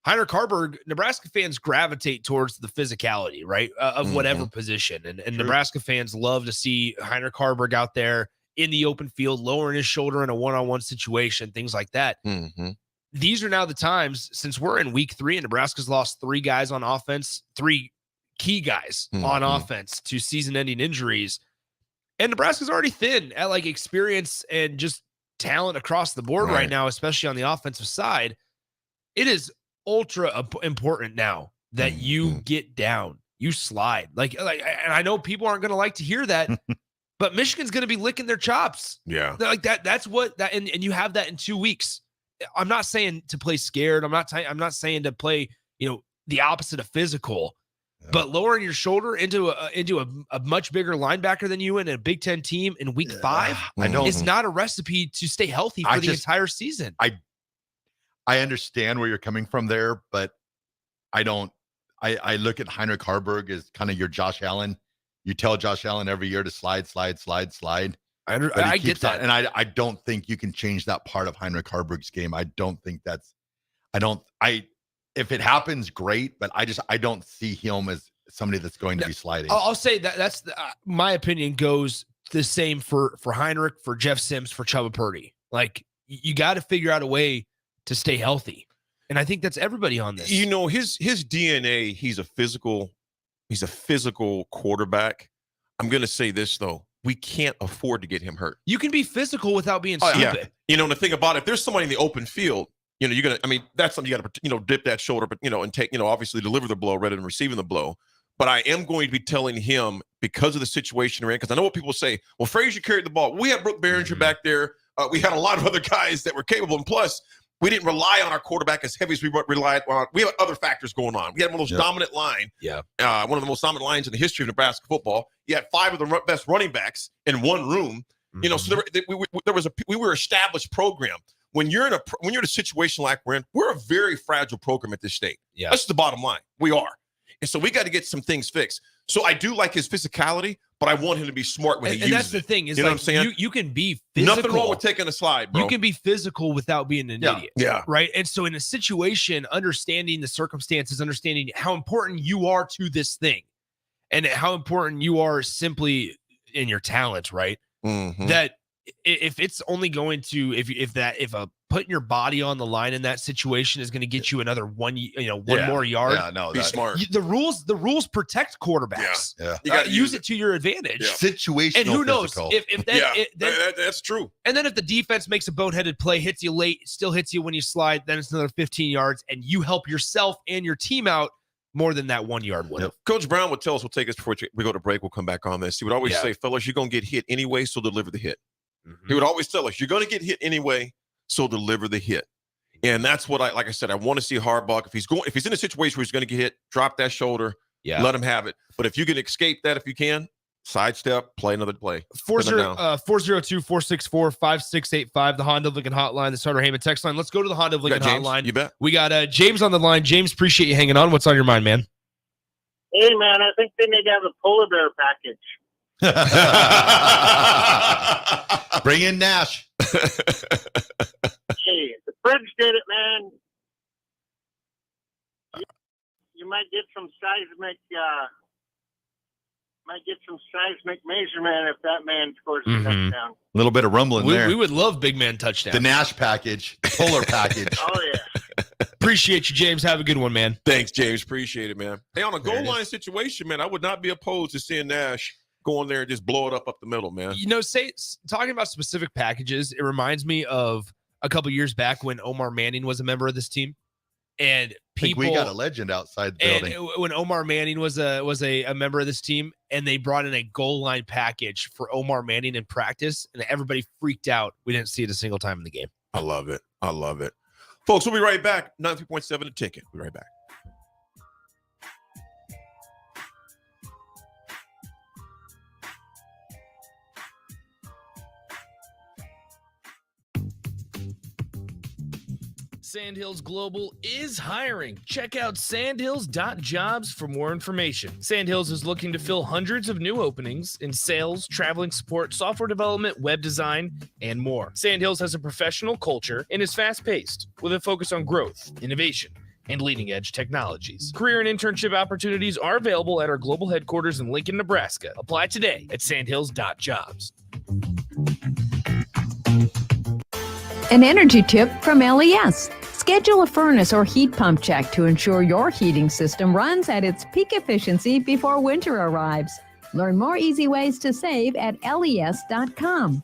Heinrich Haarberg, Nebraska fans gravitate towards the physicality, right, of whatever position. And Nebraska fans love to see Heinrich Haarberg out there in the open field, lowering his shoulder in a one-on-one situation, things like that. These are now the times, since we're in week 3 and Nebraska's lost 3 guys on offense, 3 key guys on offense to season-ending injuries. And Nebraska's already thin at like experience and just talent across the board right now, especially on the offensive side. It is ultra important now that you get down, you slide. Like, and I know people aren't going to like to hear that, but Michigan's going to be licking their chops. Yeah. Like that's what that, and you have that in 2 weeks. I'm not saying to play scared. I'm not saying to play, the opposite of physical, but lowering your shoulder into a much bigger linebacker than you in a Big Ten team in week 5 is not a recipe to stay healthy for the entire season. I understand where you're coming from there, but I don't. I look at Heinrich Haarberg as kind of your Josh Allen. You tell Josh Allen every year to slide. I get that. And I don't think you can change that part of Heinrich Haarberg's game. I don't think if it happens, great, but I don't see him as somebody that's going to be sliding. I'll say that's my opinion goes the same for Heinrich, for Jeff Sims, for Chubba Purdy. Like, you got to figure out a way to stay healthy. And I think that's everybody on this. His DNA, he's a physical quarterback. I'm going to say this though. We can't afford to get him hurt. You can be physical without being stupid. Yeah. And the thing about it, if there's somebody in the open field, you're going to, that's something you got to, dip that shoulder, but, and take, obviously deliver the blow rather than receiving the blow. But I am going to be telling him, because of the situation we're in, because I know what people say, well, Frazier carried the ball. We had Brooke Behringer back there. We had a lot of other guys that were capable. And plus, we didn't rely on our quarterback as heavy as we relied on. We had other factors going on. We had one of those dominant line. Yeah. One of the most dominant lines in the history of Nebraska football. You had 5 of the best running backs in one room. So we were established program. When you're in a situation like we're in, we're a very fragile program at this state. Yeah. That's the bottom line. We are. And so we got to get some things fixed. So I do like his physicality, but I want him to be smart when he uses it. And that's the thing is, you know what I'm saying? You can be physical. Nothing wrong with taking a slide, bro. You can be physical without being an idiot. Yeah. Right. And so in a situation, understanding the circumstances, understanding how important you are to this thing and how important you are simply in your talent, right? That if it's only going to, if putting your body on the line in that situation is going to get you another one more yard. Yeah, no, be smart. The rules protect quarterbacks. Yeah. You got to use it to your advantage. Yeah. Situational. And who knows physical. if that's true. And then if the defense makes a boneheaded play, hits you late, still hits you when you slide, then it's another 15 yards, and you help yourself and your team out more than that 1 yard would. Coach Brown would tell us, we'll take us before we go to break. We'll come back on this. He would always say, fellas, you're going to get hit anyway, so deliver the hit. He would always tell us, you're going to get hit anyway, so deliver the hit. And that's what like I said, I want to see Harbaugh. If he's in a situation where he's going to get hit, drop that shoulder, let him have it. But if you can escape that, if you can, sidestep, play another play. 402-464-5685, the Honda Lincoln hotline, the Sutter Heyman text line. Let's go to the Honda Lincoln hotline. You bet. We got James on the line. James, appreciate you hanging on. What's on your mind, man? Hey, man, I think they need to have a polar bear package. Bring in Nash. Hey, the Preds did it, man. You might get some seismic measurement if that man scores a touchdown. A little bit of rumbling there. We would love big man touchdown. The Nash package, the polar package. Oh, yeah. Appreciate you, James. Have a good one, man. Thanks, James. Appreciate it, man. Hey, on a goal line situation, man, I would not be opposed to seeing Nash go in there and just blow it up the middle, man. Talking about specific packages, it reminds me of a couple years back when Omar Manning was a member of this team. And we got a legend outside the building. When Omar Manning was a member of this team, and they brought in a goal line package for Omar Manning in practice, and everybody freaked out. We didn't see it a single time in the game. I love it. Folks, we'll be right back. 93.7 The Ticket. We'll be right back. Sandhills Global is hiring. Check out sandhills.jobs for more information. Sandhills is looking to fill hundreds of new openings in sales, traveling support, software development, web design, and more. Sandhills has a professional culture and is fast-paced with a focus on growth, innovation, and leading-edge technologies. Career and internship opportunities are available at our global headquarters in Lincoln, Nebraska. Apply today at sandhills.jobs. An energy tip from LES. Schedule a furnace or heat pump check to ensure your heating system runs at its peak efficiency before winter arrives. Learn more easy ways to save at les.com.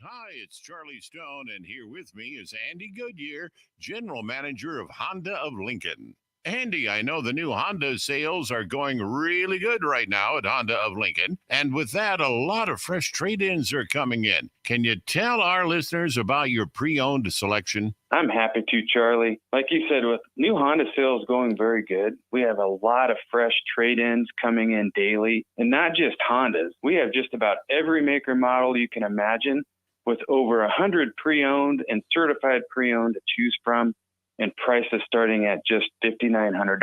Hi, it's Charlie Stone, and here with me is Andy Goodyear, General Manager of Honda of Lincoln. Andy, I know the new Honda sales are going really good right now at Honda of Lincoln, and with that, a lot of fresh trade-ins are coming in. Can you tell our listeners about your pre-owned selection? I'm happy to, Charlie. Like you said, with new Honda sales going very good, we have a lot of fresh trade-ins coming in daily, and not just Hondas. We have just about every maker model you can imagine, with over 100 pre-owned and certified pre-owned to choose from, and prices starting at just $5,900.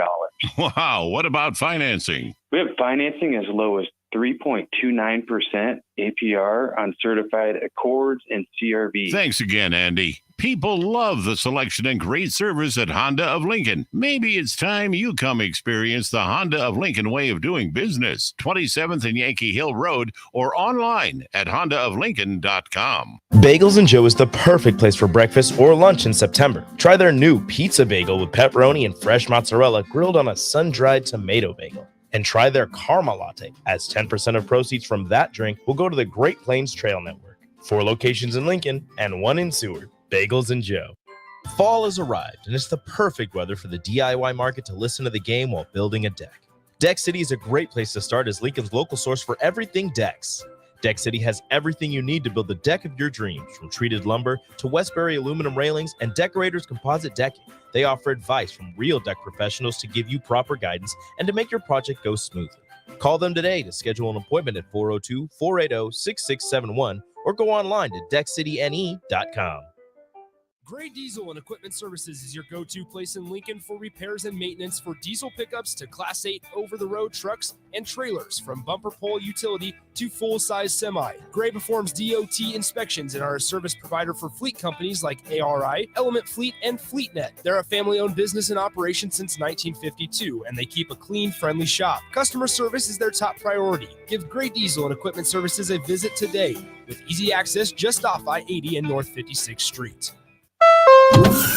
Wow, what about financing? We have financing as low as 3.29% APR on certified Accords and CRV. Thanks again, Andy. People love the selection and great service at Honda of Lincoln. Maybe it's time you come experience the Honda of Lincoln way of doing business. 27th and Yankee Hill Road, or online at hondaoflincoln.com. Bagels and Joe is the perfect place for breakfast or lunch in September. Try their new pizza bagel with pepperoni and fresh mozzarella grilled on a sun-dried tomato bagel. And try their Karma Latte, as 10% of proceeds from that drink will go to the Great Plains Trail Network. 4 locations in Lincoln and 1 in Seward. Bagels and Joe. Fall has arrived, and it's the perfect weather for the DIY market to listen to the game while building a deck. Deck City is a great place to start as Lincoln's local source for everything decks. Deck City has everything you need to build the deck of your dreams, from treated lumber to Westbury aluminum railings and Decorators composite decking. They offer advice from real deck professionals to give you proper guidance and to make your project go smoothly. Call them today to schedule an appointment at 402-480-6671 or go online to deckcityne.com. Gray Diesel and Equipment Services is your go-to place in Lincoln for repairs and maintenance for diesel pickups to Class 8 over-the-road trucks and trailers, from bumper pole utility to full-size semi. Gray performs DOT inspections and are a service provider for fleet companies like ARI, Element Fleet, and FleetNet. They're a family-owned business in operation since 1952, and they keep a clean, friendly shop. Customer service is their top priority. Give Gray Diesel and Equipment Services a visit today, with easy access just off I-80 and North 56th Street.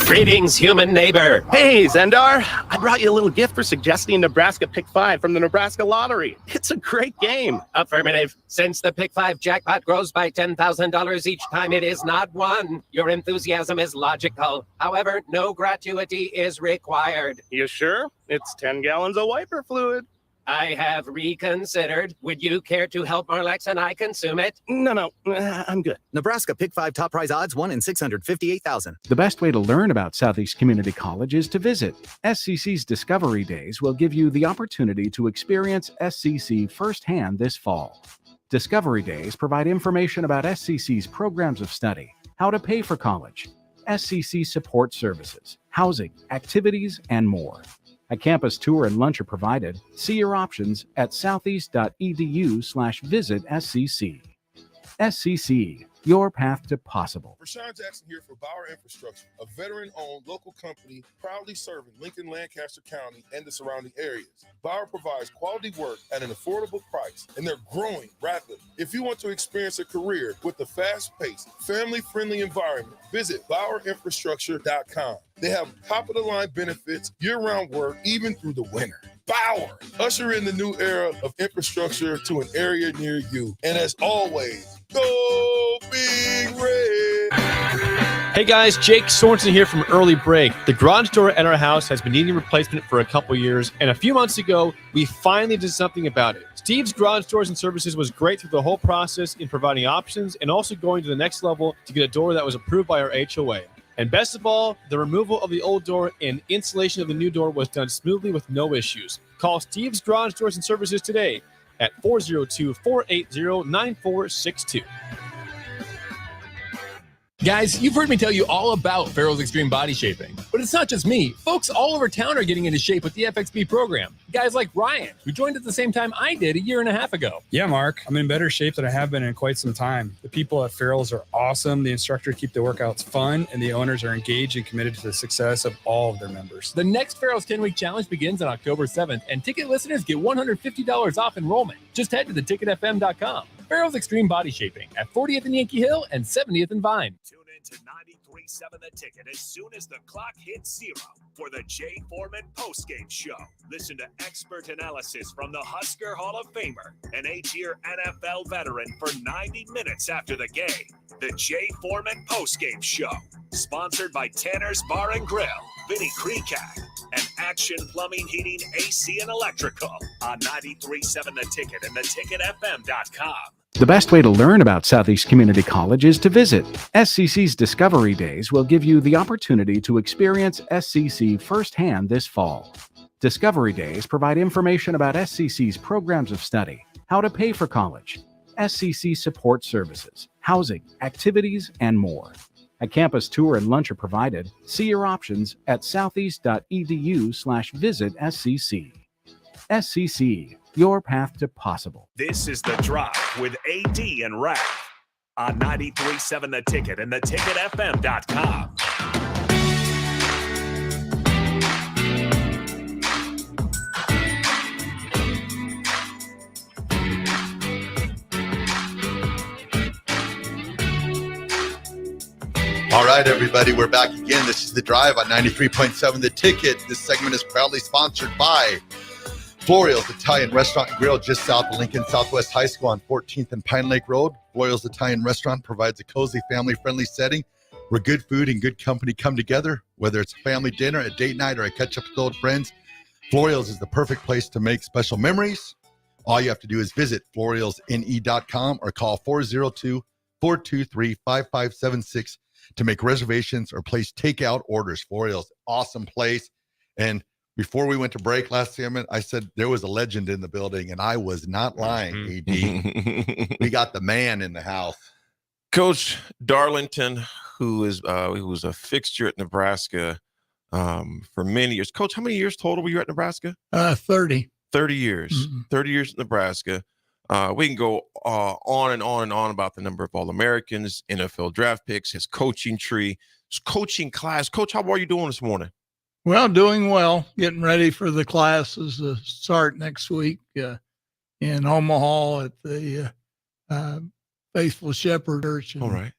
Greetings, human neighbor. Hey, Zendar. I brought you a little gift for suggesting Nebraska Pick 5 from the Nebraska Lottery. It's a great game. Affirmative. Since the Pick 5 jackpot grows by $10,000 each time it is not won, your enthusiasm is logical. However, no gratuity is required. You sure? It's 10 gallons of wiper fluid. I have reconsidered. Would you care to help Marlex and I consume it? No, I'm good. Nebraska Pick 5 top prize odds 1 in 658,000. The best way to learn about Southeast Community College is to visit. SCC's Discovery Days will give you the opportunity to experience SCC firsthand this fall. Discovery Days provide information about SCC's programs of study, how to pay for college, SCC support services, housing, activities, and more. A campus tour and lunch are provided. See your options at southeast.edu/visit SCC. SCC, your path to possible. Rashawn Jackson here for Bauer Infrastructure, a veteran-owned local company proudly serving Lincoln, Lancaster County, and the surrounding areas. Bauer provides quality work at an affordable price, and they're growing rapidly. If you want to experience a career with a fast-paced, family-friendly environment, visit BauerInfrastructure.com. They have top-of-the-line benefits, year-round work, even through the winter. Bauer, usher in the new era of infrastructure to an area near you. And as always, go Big Red! Hey guys, Jake Sorensen here from Early Break. The garage door at our house has been needing replacement for a couple years, and a few months ago, we finally did something about it. Steve's Garage Doors and Services was great through the whole process in providing options and also going to the next level to get a door that was approved by our HOA. And best of all, the removal of the old door and installation of the new door was done smoothly with no issues. Call Steve's Garage Doors and Services today at 402-480-9462. Guys, you've heard me tell you all about Farrell's Extreme Body Shaping. But it's not just me. Folks all over town are getting into shape with the FXB program. Guys like Ryan, who joined at the same time I did a year and a half ago. Yeah, Mark, I'm in better shape than I have been in quite some time. The people at Farrell's are awesome. The instructors keep the workouts fun, and the owners are engaged and committed to the success of all of their members. The next Farrell's 10-week challenge begins on October 7th, and ticket listeners get $150 off enrollment. Just head to theticketfm.com. Farrell's Extreme Body Shaping at 40th and Yankee Hill and 70th and Vine. Tune in to 93.7 The Ticket as soon as the clock hits 0 for the Jay Foreman postgame show. Listen to expert analysis from the Husker Hall of Famer, an 8-year NFL veteran for 90 minutes after the game. The Jay Foreman postgame show, sponsored by Tanner's Bar and Grill, Vinny Kreekak, and Action Plumbing, Heating, AC, and Electrical on 93.7 The Ticket and theticketfm.com. The best way to learn about Southeast Community College is to visit. SCC's Discovery Days will give you the opportunity to experience SCC firsthand this fall. Discovery Days provide information about SCC's programs of study, how to pay for college, SCC support services, housing, activities, and more. A campus tour and lunch are provided. See your options at southeast.edu/visit SCC. SCC, your path to possible. This is The Drive with AD and Raff on 93.7 The Ticket and theticketfm.com. All right, everybody, we're back again. This is The Drive on 93.7 The Ticket. This segment is proudly sponsored by Florial's Italian Restaurant and Grill, just south of Lincoln Southwest High School on 14th and Pine Lake Road. Florial's Italian Restaurant provides a cozy, family-friendly setting where good food and good company come together. Whether it's a family dinner, a date night, or a catch-up with old friends, Florial's is the perfect place to make special memories. All you have to do is visit florialsne.com or call 402-423-5576 to make reservations or place takeout orders. Florial's awesome place. And before we went to break last segment, I said there was a legend in the building, and I was not lying, AD. We got the man in the house. Coach Darlington, who was a fixture at Nebraska for many years. Coach, how many years total were you at Nebraska? 30. 30 years. Mm-hmm. 30 years at Nebraska. We can go on and on and on about the number of All-Americans, NFL draft picks, his coaching tree, his coaching class. Coach, how are you doing this morning? Well, doing well. Getting ready for the classes to start next week in Omaha at the Faithful Shepherd Church. All right.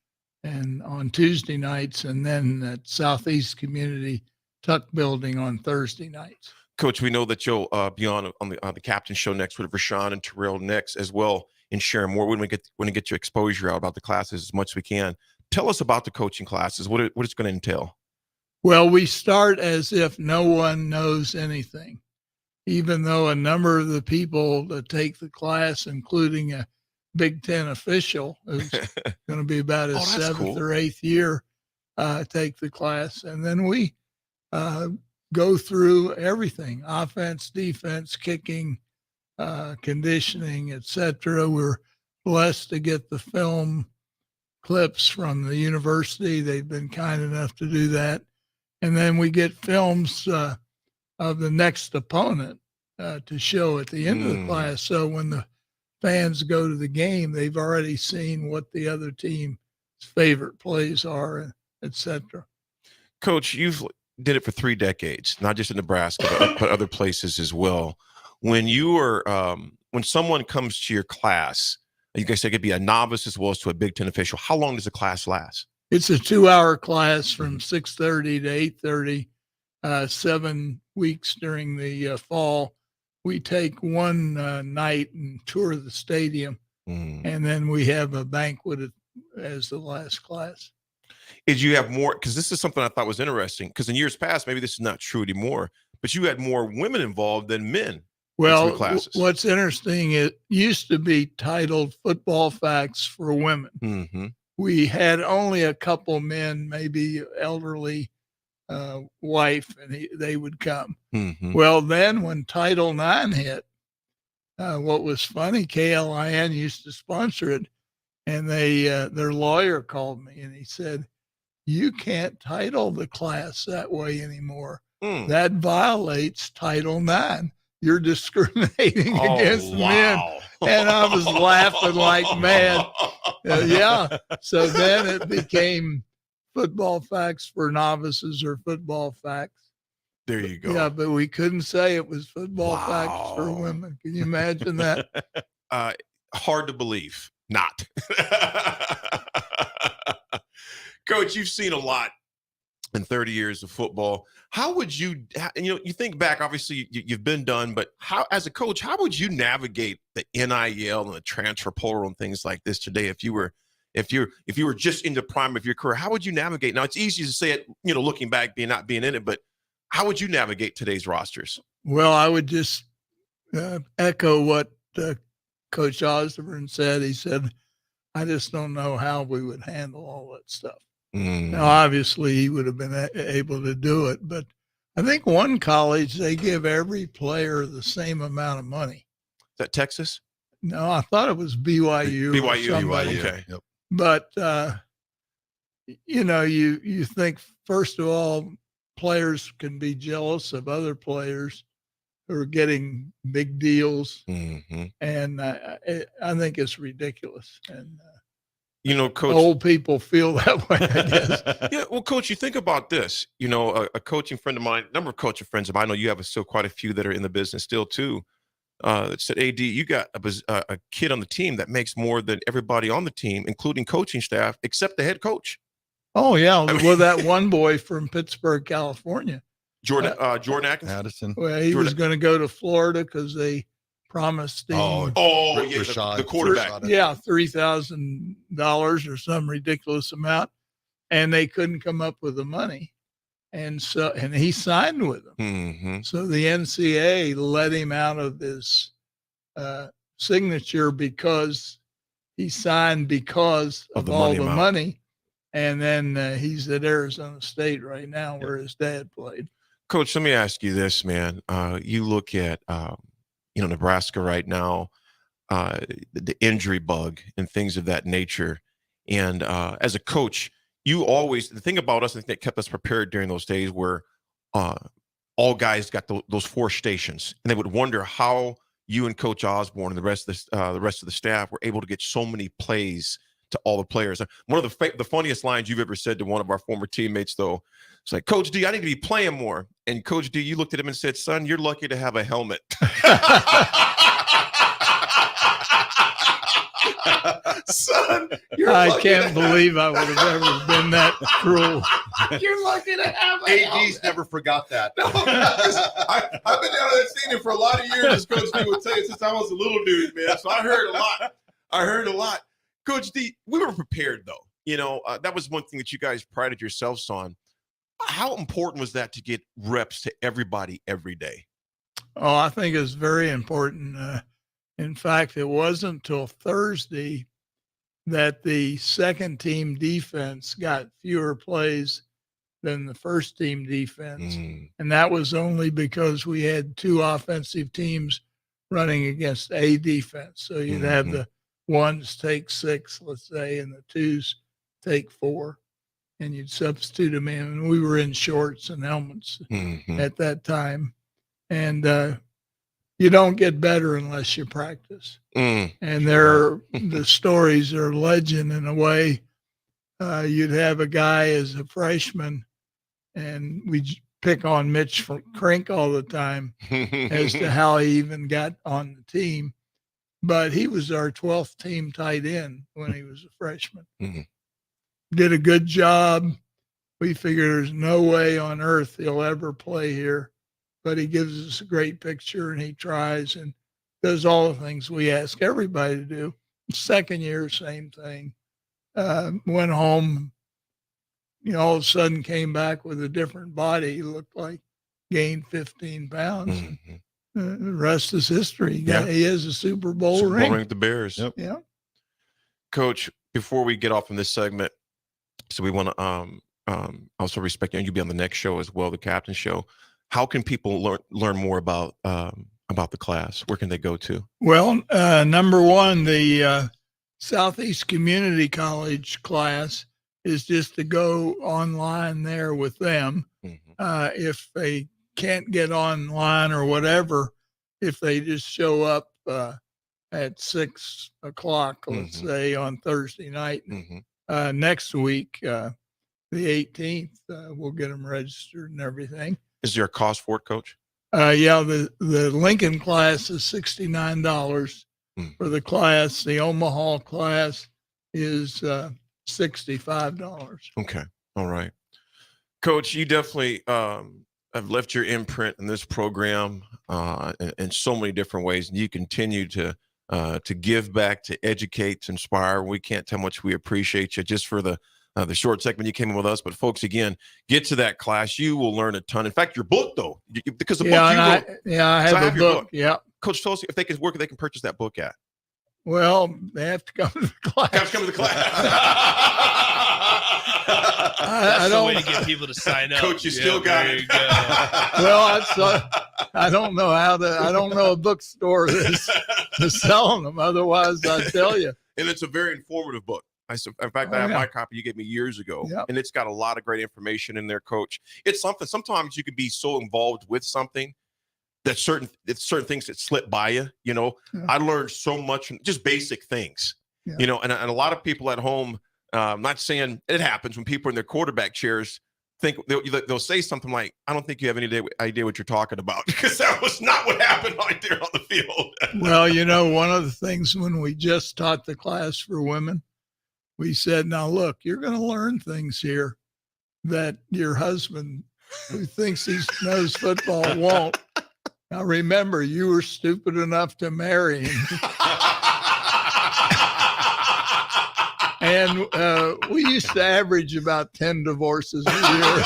And on Tuesday nights, and then at Southeast Community Tuck Building on Thursday nights. Coach, we know that you'll be on the Captain Show next with Rashawn and Terrell next as well, and sharing more when we get your exposure out about the classes as much as we can. Tell us about the coaching classes. What it's going to entail. Well, we start as if no one knows anything, even though a number of the people that take the class, including a Big Ten official who's going to be about his seventh or eighth year, take the class. And then we go through everything: offense, defense, kicking, conditioning, etc. We're blessed to get the film clips from the university. They've been kind enough to do that. And then we get films of the next opponent to show at the end of the class. So when the fans go to the game, they've already seen what the other team's favorite plays are, etc. Coach, you've did it for 3 decades, not just in Nebraska, but other places as well. When you are, when someone comes to your class, you guys say it could be a novice as well as to a Big Ten official. How long does the class last? It's a 2-hour class from 6:30 to 8:30, 7 weeks during the fall. We take one night and tour the stadium, and then we have a banquet as the last class. Did you have more? Because this is something I thought was interesting. Because in years past, maybe this is not true anymore, but you had more women involved than men. Well, what's interesting, it used to be titled Football Facts for Women. Mm-hmm. We had only a couple men, maybe elderly wife, and they would come. Mm-hmm. Well, then when Title IX hit, what was funny, KLIN used to sponsor it, and their lawyer called me and he said, "You can't title the class that way anymore. That violates Title IX. You're discriminating against men." And I was laughing like mad. Yeah. So then it became football facts for novices or football facts. There you go. Yeah, but we couldn't say it was football facts for women. Can you imagine that? Hard to believe. Not. Coach, you've seen a lot in 30 years of football. How would you, you think back, obviously you've been done, but how, as a coach, how would you navigate the NIL and the transfer portal and things like this today? If you were just in the prime of your career, how would you navigate? Now it's easy to say it, looking back, not being in it, but how would you navigate today's rosters? Well, I would just echo what Coach Osborne said. He said, "I just don't know how we would handle all that stuff." Now, obviously, he would have been able to do it, but I think one college, they give every player the same amount of money. Is that Texas? No, I thought it was BYU. BYU. Okay. Yep. But, you think, first of all, players can be jealous of other players who are getting big deals. And I think it's ridiculous. And, Coach, old people feel that way, I guess. Yeah, well, Coach, you think about this. A coaching friend of mine, a number of coaching friends of mine, I know you have still quite a few that are in the business still too, that said, "AD, you got a kid on the team that makes more than everybody on the team, including coaching staff, except the head coach." Oh, yeah. Well, that one boy from Pittsburgh, California. Jordan Addison. Well, he was going to go to Florida because they promised him the quarterback. $3,000 or some ridiculous amount, and they couldn't come up with the money, and he signed with them. So the NCAA let him out of his signature because he signed because of all the money, and then he's at Arizona State right now, where his dad played. Coach, let me ask you this, man. You look at Nebraska right now, the injury bug and things of that nature. And as a coach, the thing about us, I think that kept us prepared during those days where all guys got those 4 stations, and they would wonder how you and Coach Osborne and the rest of the staff were able to get so many plays to all the players. One of the funniest lines you've ever said to one of our former teammates, though, it's like, "Coach D, I need to be playing more." And Coach D, you looked at him and said, "Son, you're lucky to have a helmet." Son, I can't believe I would have ever been that cruel. You're lucky to have a AD's never forgot that. No, I've been down at that stadium for a lot of years, as Coach D would tell you, since I was a little dude, man. So I heard a lot. Coach D, we were prepared, though. That was one thing that you guys prided yourselves on. How important was that to get reps to everybody every day? Oh, I think it's very important. In fact, it wasn't until Thursday that the second team defense got fewer plays than the first team defense. And that was only because we had 2 offensive teams running against a defense. So you'd have the ones take 6, let's say, and the 2s take 4, and you'd substitute them in. And we were in shorts and helmets at that time. And you don't get better unless you practice. And the stories are legend in a way. You'd have a guy as a freshman, and we'd pick on Mitch Crink all the time as to how he even got on the team. But he was our 12th team tight end when he was a freshman. Did a good job. We figured there's no way on earth he'll ever play here, but he gives us a great picture, and he tries and does all the things we ask everybody to do. Second year, same thing. Went home, all of a sudden came back with a different body. He looked like gained 15 pounds. The rest is history. He has a Super Bowl ring with the Bears. Yep. Yeah. Coach, before we get off from this segment, so we want to also respect you, and you'll be on the next show as well, the Captain Show. How can people learn more about the class? Where can they go to? Well, number one, the Southeast Community College class is just to go online there with them. If they can't get online or whatever, if they just show up at 6 o'clock, let's say on Thursday night, next week, the 18th, we'll get them registered and everything. Is there a cost for it, Coach? Yeah, the Lincoln class is $69 for the class. The Omaha class is $65. Okay. All right. Coach, you definitely have left your imprint in this program in so many different ways, and you continue to give back, to educate, to inspire. We can't tell how much we appreciate you just for the short segment you came in with us. But folks, again, get to that class. You will learn a ton. In fact, your book, though, because the book you wrote. I have the book. Yeah. Coach, tell us if they can work, they can purchase that book at. Well, they have to come to the class. Have to come to the class. That's the way to get people to sign up. Coach, you still got it. Well, I don't know I don't know a bookstore that's selling them. Otherwise, I'd tell you. And it's a very informative book. In fact, I have my copy you gave me years ago, and it's got a lot of great information in there, Coach. It's something. Sometimes you can be so involved with something that certain things that slip by you. You know, I learned so much, just basic things. You know, and a lot of people at home. I'm not saying it happens when people are in their quarterback chairs think they'll say something like, "I don't think you have any idea what you're talking about," because that was not what happened right there on the field. Well, you know, one of the things when we just taught the class for women, we said, "Now look, you're going to learn things here that your husband, who thinks he knows football, won't." Now remember, you were stupid enough to marry him. And we used to average about 10 divorces a year.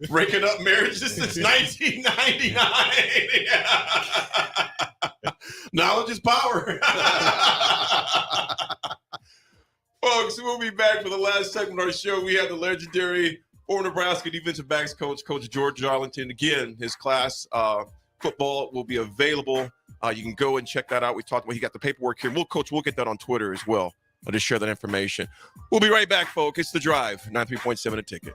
Breaking up marriages since 1999. Knowledge is power. Folks, we'll be back for the last segment of our show. We have the legendary former Nebraska defensive backs coach, Coach George Arlington. Again, his class football will be available. You can go and check that out. We talked about, he got the paperwork here. We'll get that on Twitter as well. I'll just share that information. We'll be right back, folks. It's The Drive, 93.7 a ticket.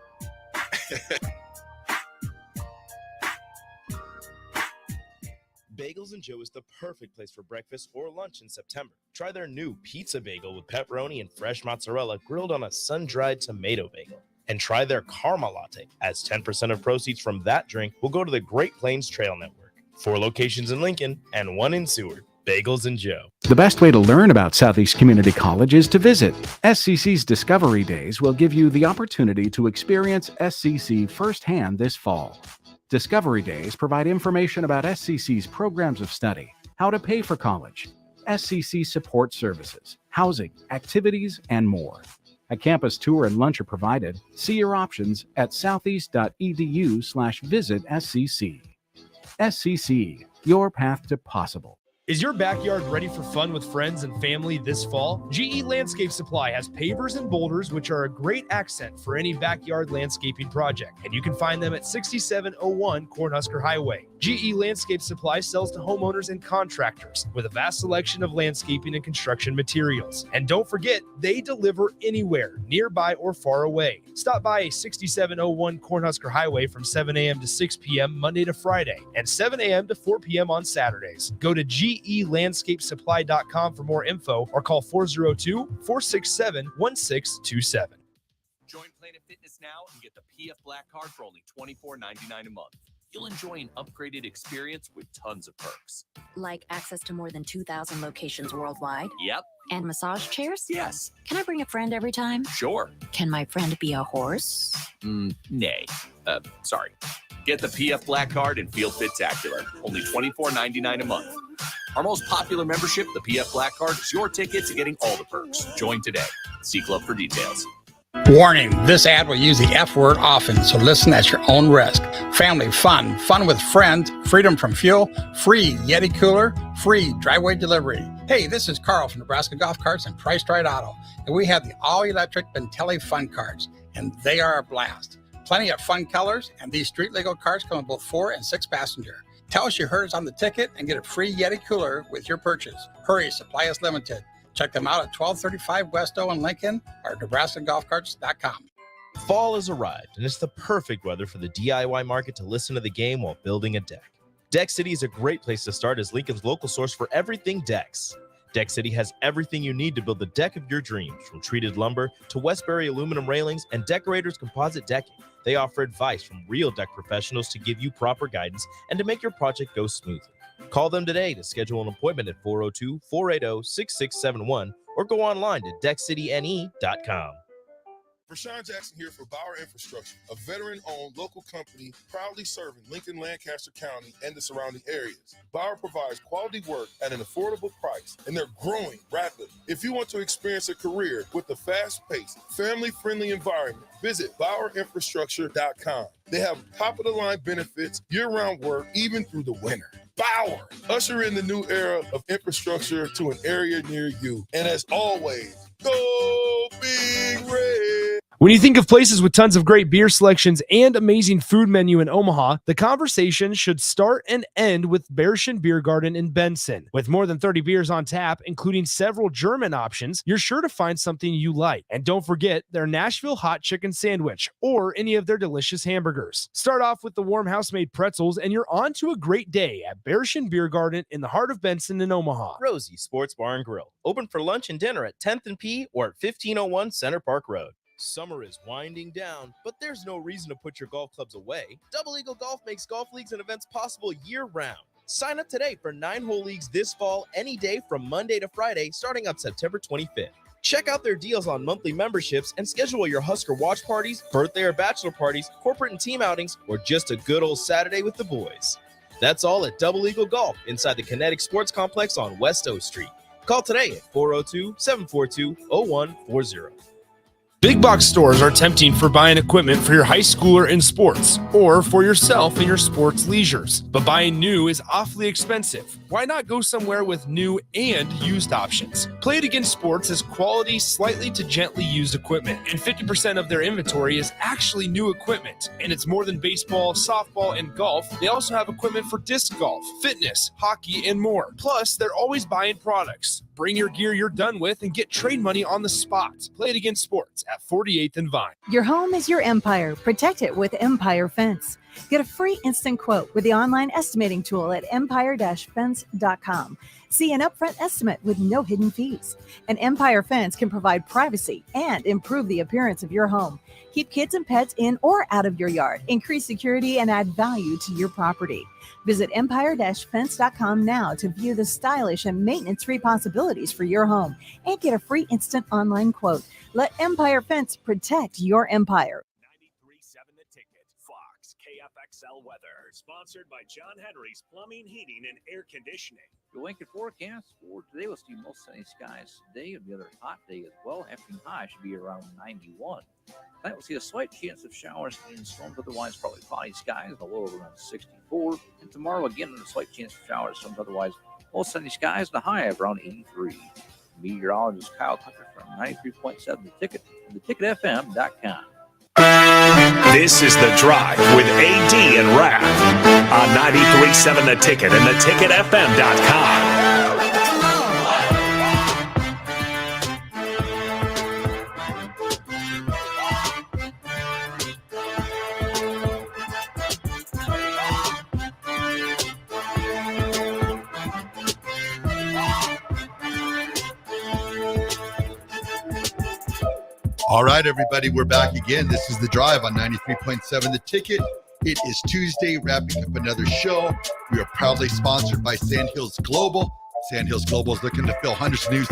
Bagels and Joe is the perfect place for breakfast or lunch in September. Try their new pizza bagel with pepperoni and fresh mozzarella grilled on a sun-dried tomato bagel. And try their Karma Latte, as 10% of proceeds from that drink will go to the Great Plains Trail Network. 4 locations in Lincoln and 1 in Seward. Bagels and Joe. The best way to learn about Southeast Community College is to visit. SCC's Discovery Days will give you the opportunity to experience SCC firsthand this fall. Discovery Days provide information about SCC's programs of study, how to pay for college, SCC support services, housing, activities, and more. A campus tour and lunch are provided. See your options at southeast.edu/visit SCC. SCC, your path to possible. Is your backyard ready for fun with friends and family this fall? GE Landscape Supply has pavers and boulders, which are a great accent for any backyard landscaping project, and you can find them at 6701 Cornhusker Highway. GE Landscape Supply sells to homeowners and contractors with a vast selection of landscaping and construction materials. And don't forget, they deliver anywhere, nearby or far away. Stop by 6701 Cornhusker Highway from 7 a.m. to 6 p.m. Monday to Friday, and 7 a.m. to 4 p.m. on Saturdays. Go to GELandscapesupply.com for more info or call 402-467-1627. Join Planet Fitness now and get the PF Black Card for only $24.99 a month. You'll enjoy an upgraded experience with tons of perks. Like access to more than 2,000 locations worldwide? Yep. And massage chairs? Yes. Can I bring a friend every time? Sure. Can my friend be a horse? Nay. Sorry. Get the PF Black Card and feel fit-tacular. Only $24.99 a month. Our most popular membership, the PF Black Card, is your ticket to getting all the perks. Join today. See Club for details. Warning, this ad will use the F word often, so listen at your own risk. Family fun, fun with friends, freedom from fuel, free Yeti cooler, free driveway delivery. Hey, this is Carl from Nebraska Golf Carts and Price Right Auto, and we have the all-electric Bentelli Fun Carts, and they are a blast. Plenty of fun colors, and these street legal cars come in both 4 and 6 passenger. Tell us you heard us on the ticket and get a free Yeti cooler with your purchase. Hurry, supply is limited. Check them out at 1235 West O in Lincoln or NebraskaGolfCarts.com. Fall has arrived, and it's the perfect weather for the DIY market to listen to the game while building a deck. Deck City is a great place to start as Lincoln's local source for everything decks. Deck City has everything you need to build the deck of your dreams, from treated lumber to Westbury aluminum railings and Decorator's composite decking. They offer advice from real deck professionals to give you proper guidance and to make your project go smoothly. Call them today to schedule an appointment at 402-480-6671 or go online to deckcityne.com. Rashawn Jackson here for Bauer Infrastructure, a veteran-owned local company proudly serving Lincoln, Lancaster County, and the surrounding areas. Bauer provides quality work at an affordable price, and they're growing rapidly. If you want to experience a career with a fast-paced, family-friendly environment, visit BauerInfrastructure.com. They have top-of-the-line benefits, year-round work, even through the winter. Bauer, usher in the new era of infrastructure to an area near you. And as always, go Big Red! When you think of places with tons of great beer selections and amazing food menu in Omaha, the conversation should start and end with Bearschen Beer Garden in Benson. With more than 30 beers on tap, including several German options, you're sure to find something you like. And don't forget their Nashville hot chicken sandwich or any of their delicious hamburgers. Start off with the warm house-made pretzels and you're on to a great day at Bearschen Beer Garden in the heart of Benson in Omaha. Rosie Sports Bar and Grill, open for lunch and dinner at 10th and P or at 1501 Center Park Road. Summer is winding down, but there's no reason to put your golf clubs away. Double Eagle Golf makes golf leagues and events possible year-round. Sign up today for 9-hole leagues this fall, any day from Monday to Friday, starting on September 25th. Check out their deals on monthly memberships and schedule your Husker watch parties, birthday or bachelor parties, corporate and team outings, or just a good old Saturday with the boys. That's all at Double Eagle Golf inside the Kinetic Sports Complex on West O Street. Call today at 402-742-0140. Big box stores are tempting for buying equipment for your high schooler in sports or for yourself in your sports leisures. But buying new is awfully expensive. Why not go somewhere with new and used options? Play It Again Sports has quality, slightly to gently used equipment, and 50% of their inventory is actually new equipment. And it's more than baseball, softball, and golf. They also have equipment for disc golf, fitness, hockey, and more. Plus, they're always buying products. Bring your gear you're done with and get trade money on the spot. Play It Again Sports at 48th and Vine. Your home is your empire. Protect it with Empire Fence. Get a free instant quote with the online estimating tool at empire-fence.com. See an upfront estimate with no hidden fees. An Empire Fence can provide privacy and improve the appearance of your home. Keep kids and pets in or out of your yard. Increase security and add value to your property. Visit empire-fence.com now to view the stylish and maintenance-free possibilities for your home and get a free instant online quote. Let Empire Fence protect your empire. 93.7 The Ticket, Fox, KFXL weather, sponsored by John Henry's Plumbing, Heating, and Air Conditioning. The Lincoln forecast for today, we'll see most sunny skies today. It'll be another hot day as well. Afternoon high should be around 91. Tonight we'll see a slight chance of showers and storms, otherwise probably cloudy skies, a low of around 64. And tomorrow again, a slight chance of showers, storms, otherwise most sunny skies, and a high of around 83. Meteorologist Kyle Tucker from 93.7 The Ticket and theticketfm.com. This is The Drive with AD and Raff on 93.7 The Ticket and theticketfm.com. All right, everybody, we're back again. This is The Drive on 93.7 The Ticket. It is Tuesday, wrapping up another show. We are proudly sponsored by Sandhills Global. Sandhills Global is looking to fill hundreds of new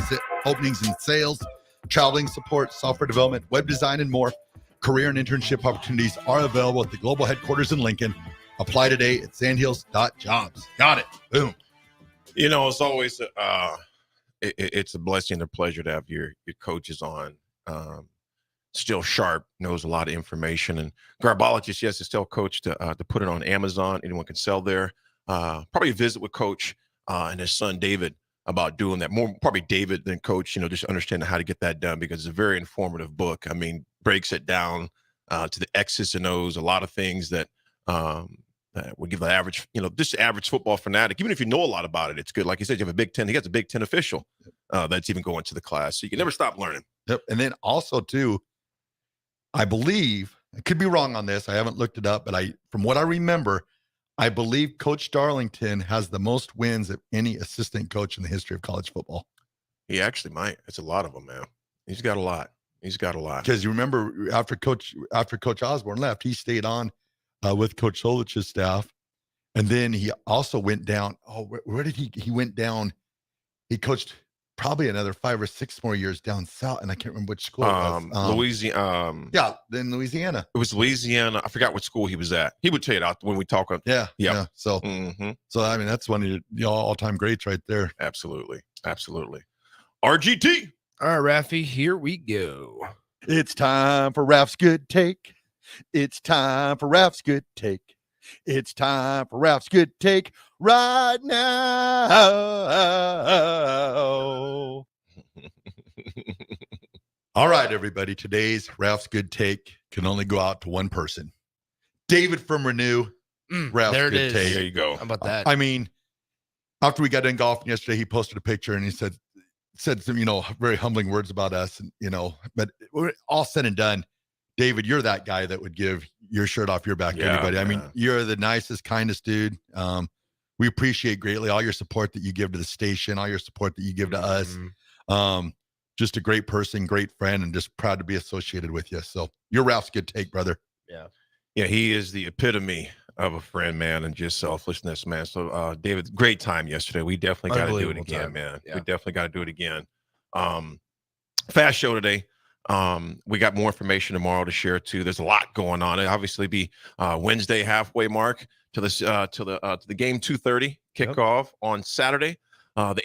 openings in sales, traveling support, software development, web design, and more. Career and internship opportunities are available at the global headquarters in Lincoln. Apply today at sandhills.jobs. Got it. Boom. You know, it's always it's a blessing and a pleasure to have your coaches on. Still sharp, knows a lot of information, and Garbologist, yes, is still coach to put it on Amazon. Anyone can sell there. Probably visit with Coach and his son David about doing that. More probably David than Coach. You know, just understanding how to get that done, because it's a very informative book. I mean, breaks it down to the X's and O's. A lot of things that we give the average, just average football fanatic, even if you know a lot about it, it's good. Like you said, you have a Big Ten. He has a Big Ten official that's even going to the class. So you can never stop learning. Yep. And then also, too, I believe, I could be wrong on this. I haven't looked it up, but from what I remember, I believe Coach Darlington has the most wins of any assistant coach in the history of college football. He actually might. It's a lot of them, man. He's got a lot. Because you remember after Coach Osborne left, he stayed on with Coach Solich's staff. And then he also went down. Oh, where did he went down? He coached probably another 5 or 6 more years down south. And I can't remember which school it was. Louisiana. Yeah, then Louisiana. It was Louisiana. I forgot what school he was at. He would tell you that when we talk. Yeah. So, mm-hmm. So I mean, that's one of the all-time greats right there. Absolutely. RGT. All right, Raffy, here we go. It's time for Raff's Good Take. It's time for Raff's Good Take. It's time for Raff's Good Take right now. All right, everybody. Today's Raff's Good Take can only go out to one person. David from Renew. Raff's there it Good is. Take. There you go. How about that? I mean, after we got done golfing yesterday, he posted a picture and he said some, very humbling words about us, and but we're all said and done. David, you're that guy that would give your shirt off your back to anybody. I mean, you're the nicest, kindest dude. We appreciate greatly all your support that you give to the station, all your support that you give to us. Just a great person, great friend, and just proud to be associated with you. So you're Ralph's Good Take, brother. Yeah, he is the epitome of a friend, man, and just selflessness, man. So, David, great time yesterday. We definitely got to do it again, man. Yeah. We definitely got to do it again. Fast show today. We got more information tomorrow to share too. There's a lot going on. It'll obviously be Wednesday halfway mark to the game 2:30 kickoff on Saturday. The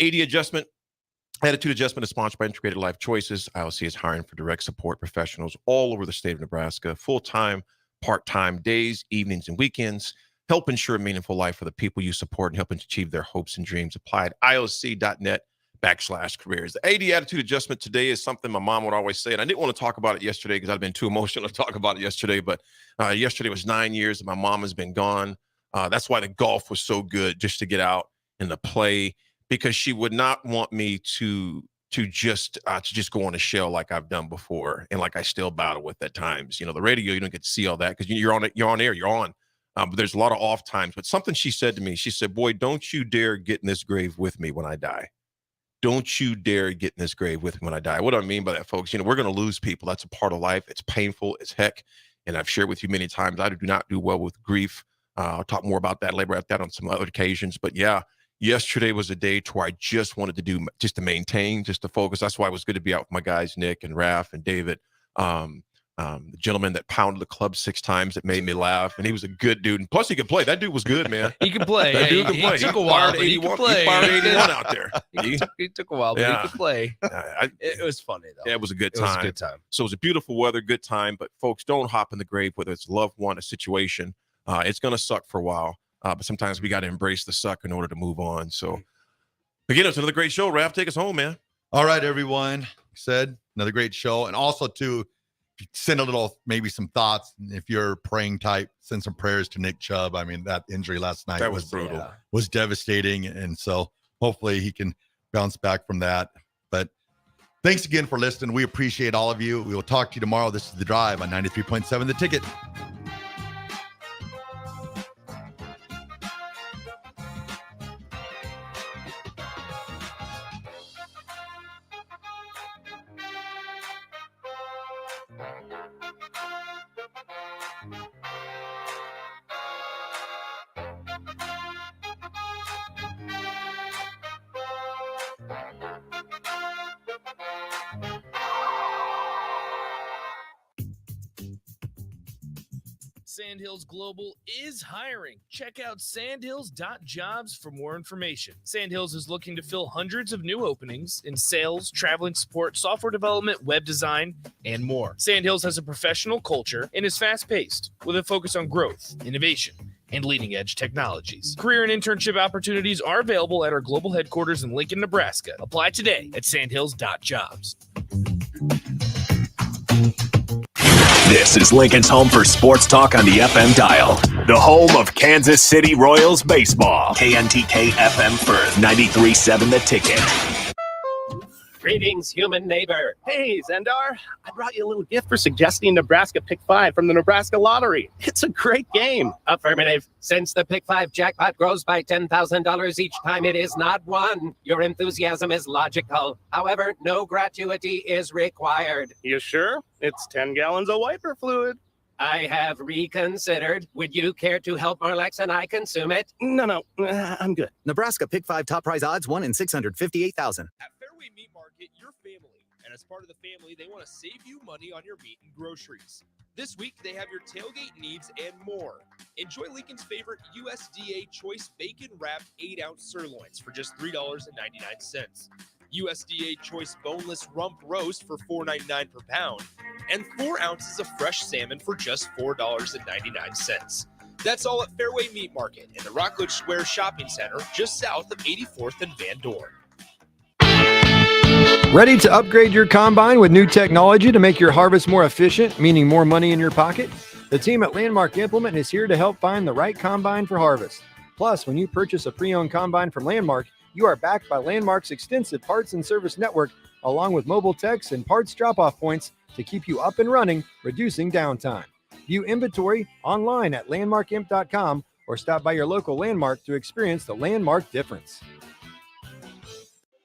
attitude adjustment is sponsored by Integrated Life Choices. ILC is hiring for direct support professionals all over the state of Nebraska, full-time, part-time days, evenings, and weekends. Help ensure a meaningful life for the people you support and help them achieve their hopes and dreams. Apply at ILC.net/careers. The AD attitude adjustment today is something my mom would always say, and I didn't want to talk about it yesterday because I'd been too emotional to talk about it yesterday, but yesterday was 9 years and my mom has been gone. That's why the golf was so good, just to get out and to play, because she would not want me to just go on a shell like I've done before and like I still battle with at times. The radio, you don't get to see all that because you're on air, you're on. But there's a lot of off times. But something she said to me, she said, "Boy, don't you dare get in this grave with me when I die. Don't you dare get in this grave with me when I die." What do I mean by that, folks? We're going to lose people. That's a part of life. It's painful as heck. And I've shared with you many times, I do not do well with grief. I'll talk more about that later on some other occasions. But yeah, yesterday was a day to where I just wanted to just to maintain, just to focus. That's why it was good to be out with my guys, Nick and Raff and David. The gentleman that pounded the club 6 times, it made me laugh, and he was a good dude. And plus, he could play. That dude was good, man. He could play. That dude could play. He took a while, but he could play. He fired 81 out there. He took a while, but he could play. It was funny, though. Yeah, it was a good time. So it was a beautiful weather, good time. But folks, don't hop in the grave, whether it's a loved one, a situation. It's going to suck for a while. But sometimes we got to embrace the suck in order to move on. So, again, it's another great show. Raff, take us home, man. All right, everyone. Said another great show. And also, too, send a little, maybe some thoughts. If you're praying type, send some prayers to Nick Chubb. I mean, that injury last night was brutal. Was devastating. And so hopefully he can bounce back from that. But thanks again for listening. We appreciate all of you. We will talk to you tomorrow. This is The Drive on 93.7 The Ticket. Sandhills Global is hiring. Check out sandhills.jobs for more information. Sandhills is looking to fill hundreds of new openings in sales, traveling support, software development, web design, and more. Sandhills has a professional culture and is fast-paced with a focus on growth, innovation, and leading-edge technologies. Career and internship opportunities are available at our global headquarters in Lincoln, Nebraska. Apply today at sandhills.jobs. This is Lincoln's home for sports talk on the FM dial. The home of Kansas City Royals baseball. KNTK FM Firth, 93.7 The Ticket. Greetings, human neighbor. Hey, Zendar, I brought you a little gift for suggesting Nebraska Pick 5 from the Nebraska Lottery. It's a great game. Affirmative. Since the Pick 5 jackpot grows by $10,000 each time it is not won, your enthusiasm is logical. However, no gratuity is required. You sure? It's 10 gallons of wiper fluid. I have reconsidered. Would you care to help Marlex and I consume it? No, I'm good. Nebraska Pick 5 top prize odds 1 in 658,000. At Fairway Meat Market, your family. And as part of the family, they want to save you money on your meat and groceries. This week, they have your tailgate needs and more. Enjoy Lincoln's favorite USDA Choice Bacon Wrapped 8-ounce sirloins for just $3.99. USDA Choice Boneless Rump Roast for $4.99 per pound. And 4 ounces of fresh salmon for just $4.99. That's all at Fairway Meat Market in the Rockledge Square Shopping Center, just south of 84th and Van Dorn. Ready to upgrade your combine with new technology to make your harvest more efficient, meaning more money in your pocket? The team at Landmark Implement is here to help find the right combine for harvest. Plus, when you purchase a pre-owned combine from Landmark, you are backed by Landmark's extensive parts and service network, along with mobile techs and parts drop-off points to keep you up and running, reducing downtime. View inventory online at landmarkimp.com or stop by your local Landmark to experience the Landmark difference.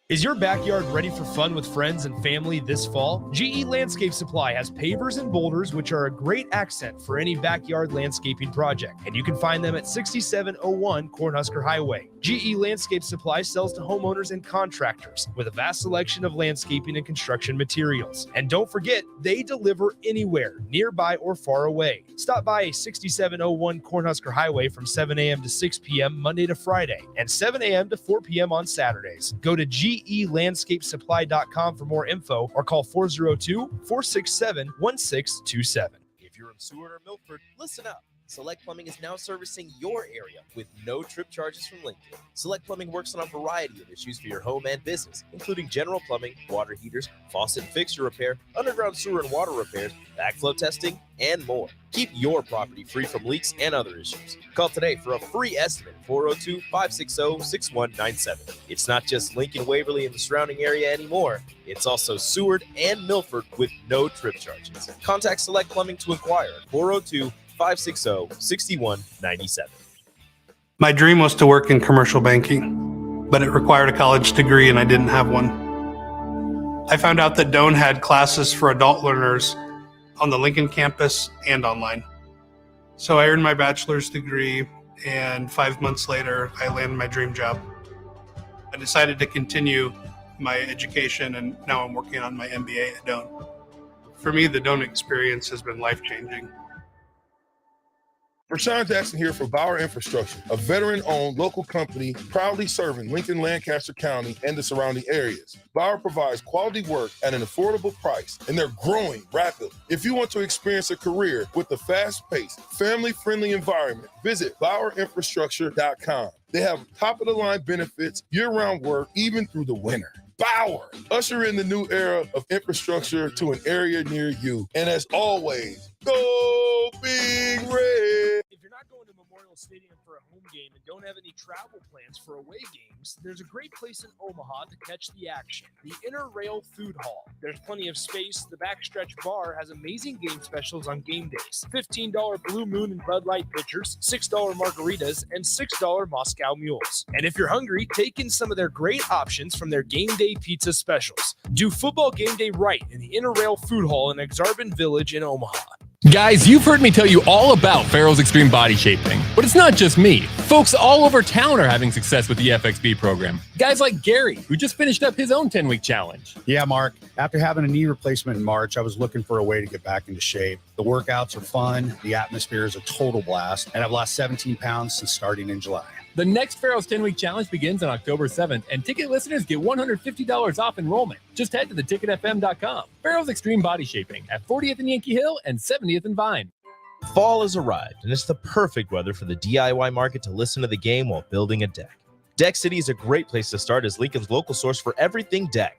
Is your backyard ready for fun with friends and family this fall? GE Landscape Supply has pavers and boulders, which are a great accent for any backyard landscaping project. And you can find them at 6701 Cornhusker Highway. GE Landscape Supply sells to homeowners and contractors with a vast selection of landscaping and construction materials. And don't forget, they deliver anywhere, nearby or far away. Stop by 6701 Cornhusker Highway from 7 a.m. to 6 p.m. Monday to Friday and 7 a.m. to 4 p.m. on Saturdays. Go to GELandscapesupply.com for more info or call 402-467-1627. If you're in Seward or Milford, listen up. Select Plumbing is now servicing your area with no trip charges from Lincoln. Select Plumbing works on a variety of issues for your home and business, including general plumbing, water heaters, faucet and fixture repair, underground sewer and water repairs, backflow testing, and more. Keep your property free from leaks and other issues. Call today for a free estimate, 402-560-6197. It's not just Lincoln, Waverly, and the surrounding area anymore. It's also Seward and Milford with no trip charges. Contact Select Plumbing to inquire at 402-560-6197. My dream was to work in commercial banking, but it required a college degree and I didn't have one. I found out that Doane had classes for adult learners on the Lincoln campus and online. So I earned my bachelor's degree, and 5 months later, I landed my dream job. I decided to continue my education, and now I'm working on my MBA at Doane. For me, the Doane experience has been life-changing. Rashawn Jackson here for Bauer Infrastructure, a veteran-owned local company proudly serving Lincoln, Lancaster County, and the surrounding areas. Bauer provides quality work at an affordable price, and they're growing rapidly. If you want to experience a career with a fast-paced, family-friendly environment, visit BauerInfrastructure.com. They have top-of-the-line benefits, year-round work, even through the winter. Bauer, usher in the new era of infrastructure to an area near you. And as always, go Big Red! If you're not going to Memorial Stadium for a home game and don't have any travel plans for away games, there's a great place in Omaha to catch the action, the Inner Rail Food Hall. There's plenty of space. The Backstretch Bar has amazing game specials on game days. $15 Blue Moon and Bud Light pitchers, $6 margaritas, and $6 Moscow mules. And if you're hungry, take in some of their great options from their game day pizza specials. Do football game day right in the Inner Rail Food Hall in Exarban Village in Omaha. Guys, you've heard me tell you all about Farrell's Extreme Body Shaping, but it's not just me. Folks all over town are having success with the FXB program. Guys like Gary, who just finished up his own 10-week challenge. Yeah, Mark. After having a knee replacement in March, I was looking for a way to get back into shape. The workouts are fun, the atmosphere is a total blast, and I've lost 17 pounds since starting in July. The next Farrell's 10-week challenge begins on October 7th, and ticket listeners get $150 off enrollment. Just head to theticketfm.com. Farrell's Extreme Body Shaping at 40th and Yankee Hill and 70th and Vine. Fall has arrived, and it's the perfect weather for the DIY market to listen to the game while building a deck. Deck City is a great place to start as Lincoln's local source for everything decks.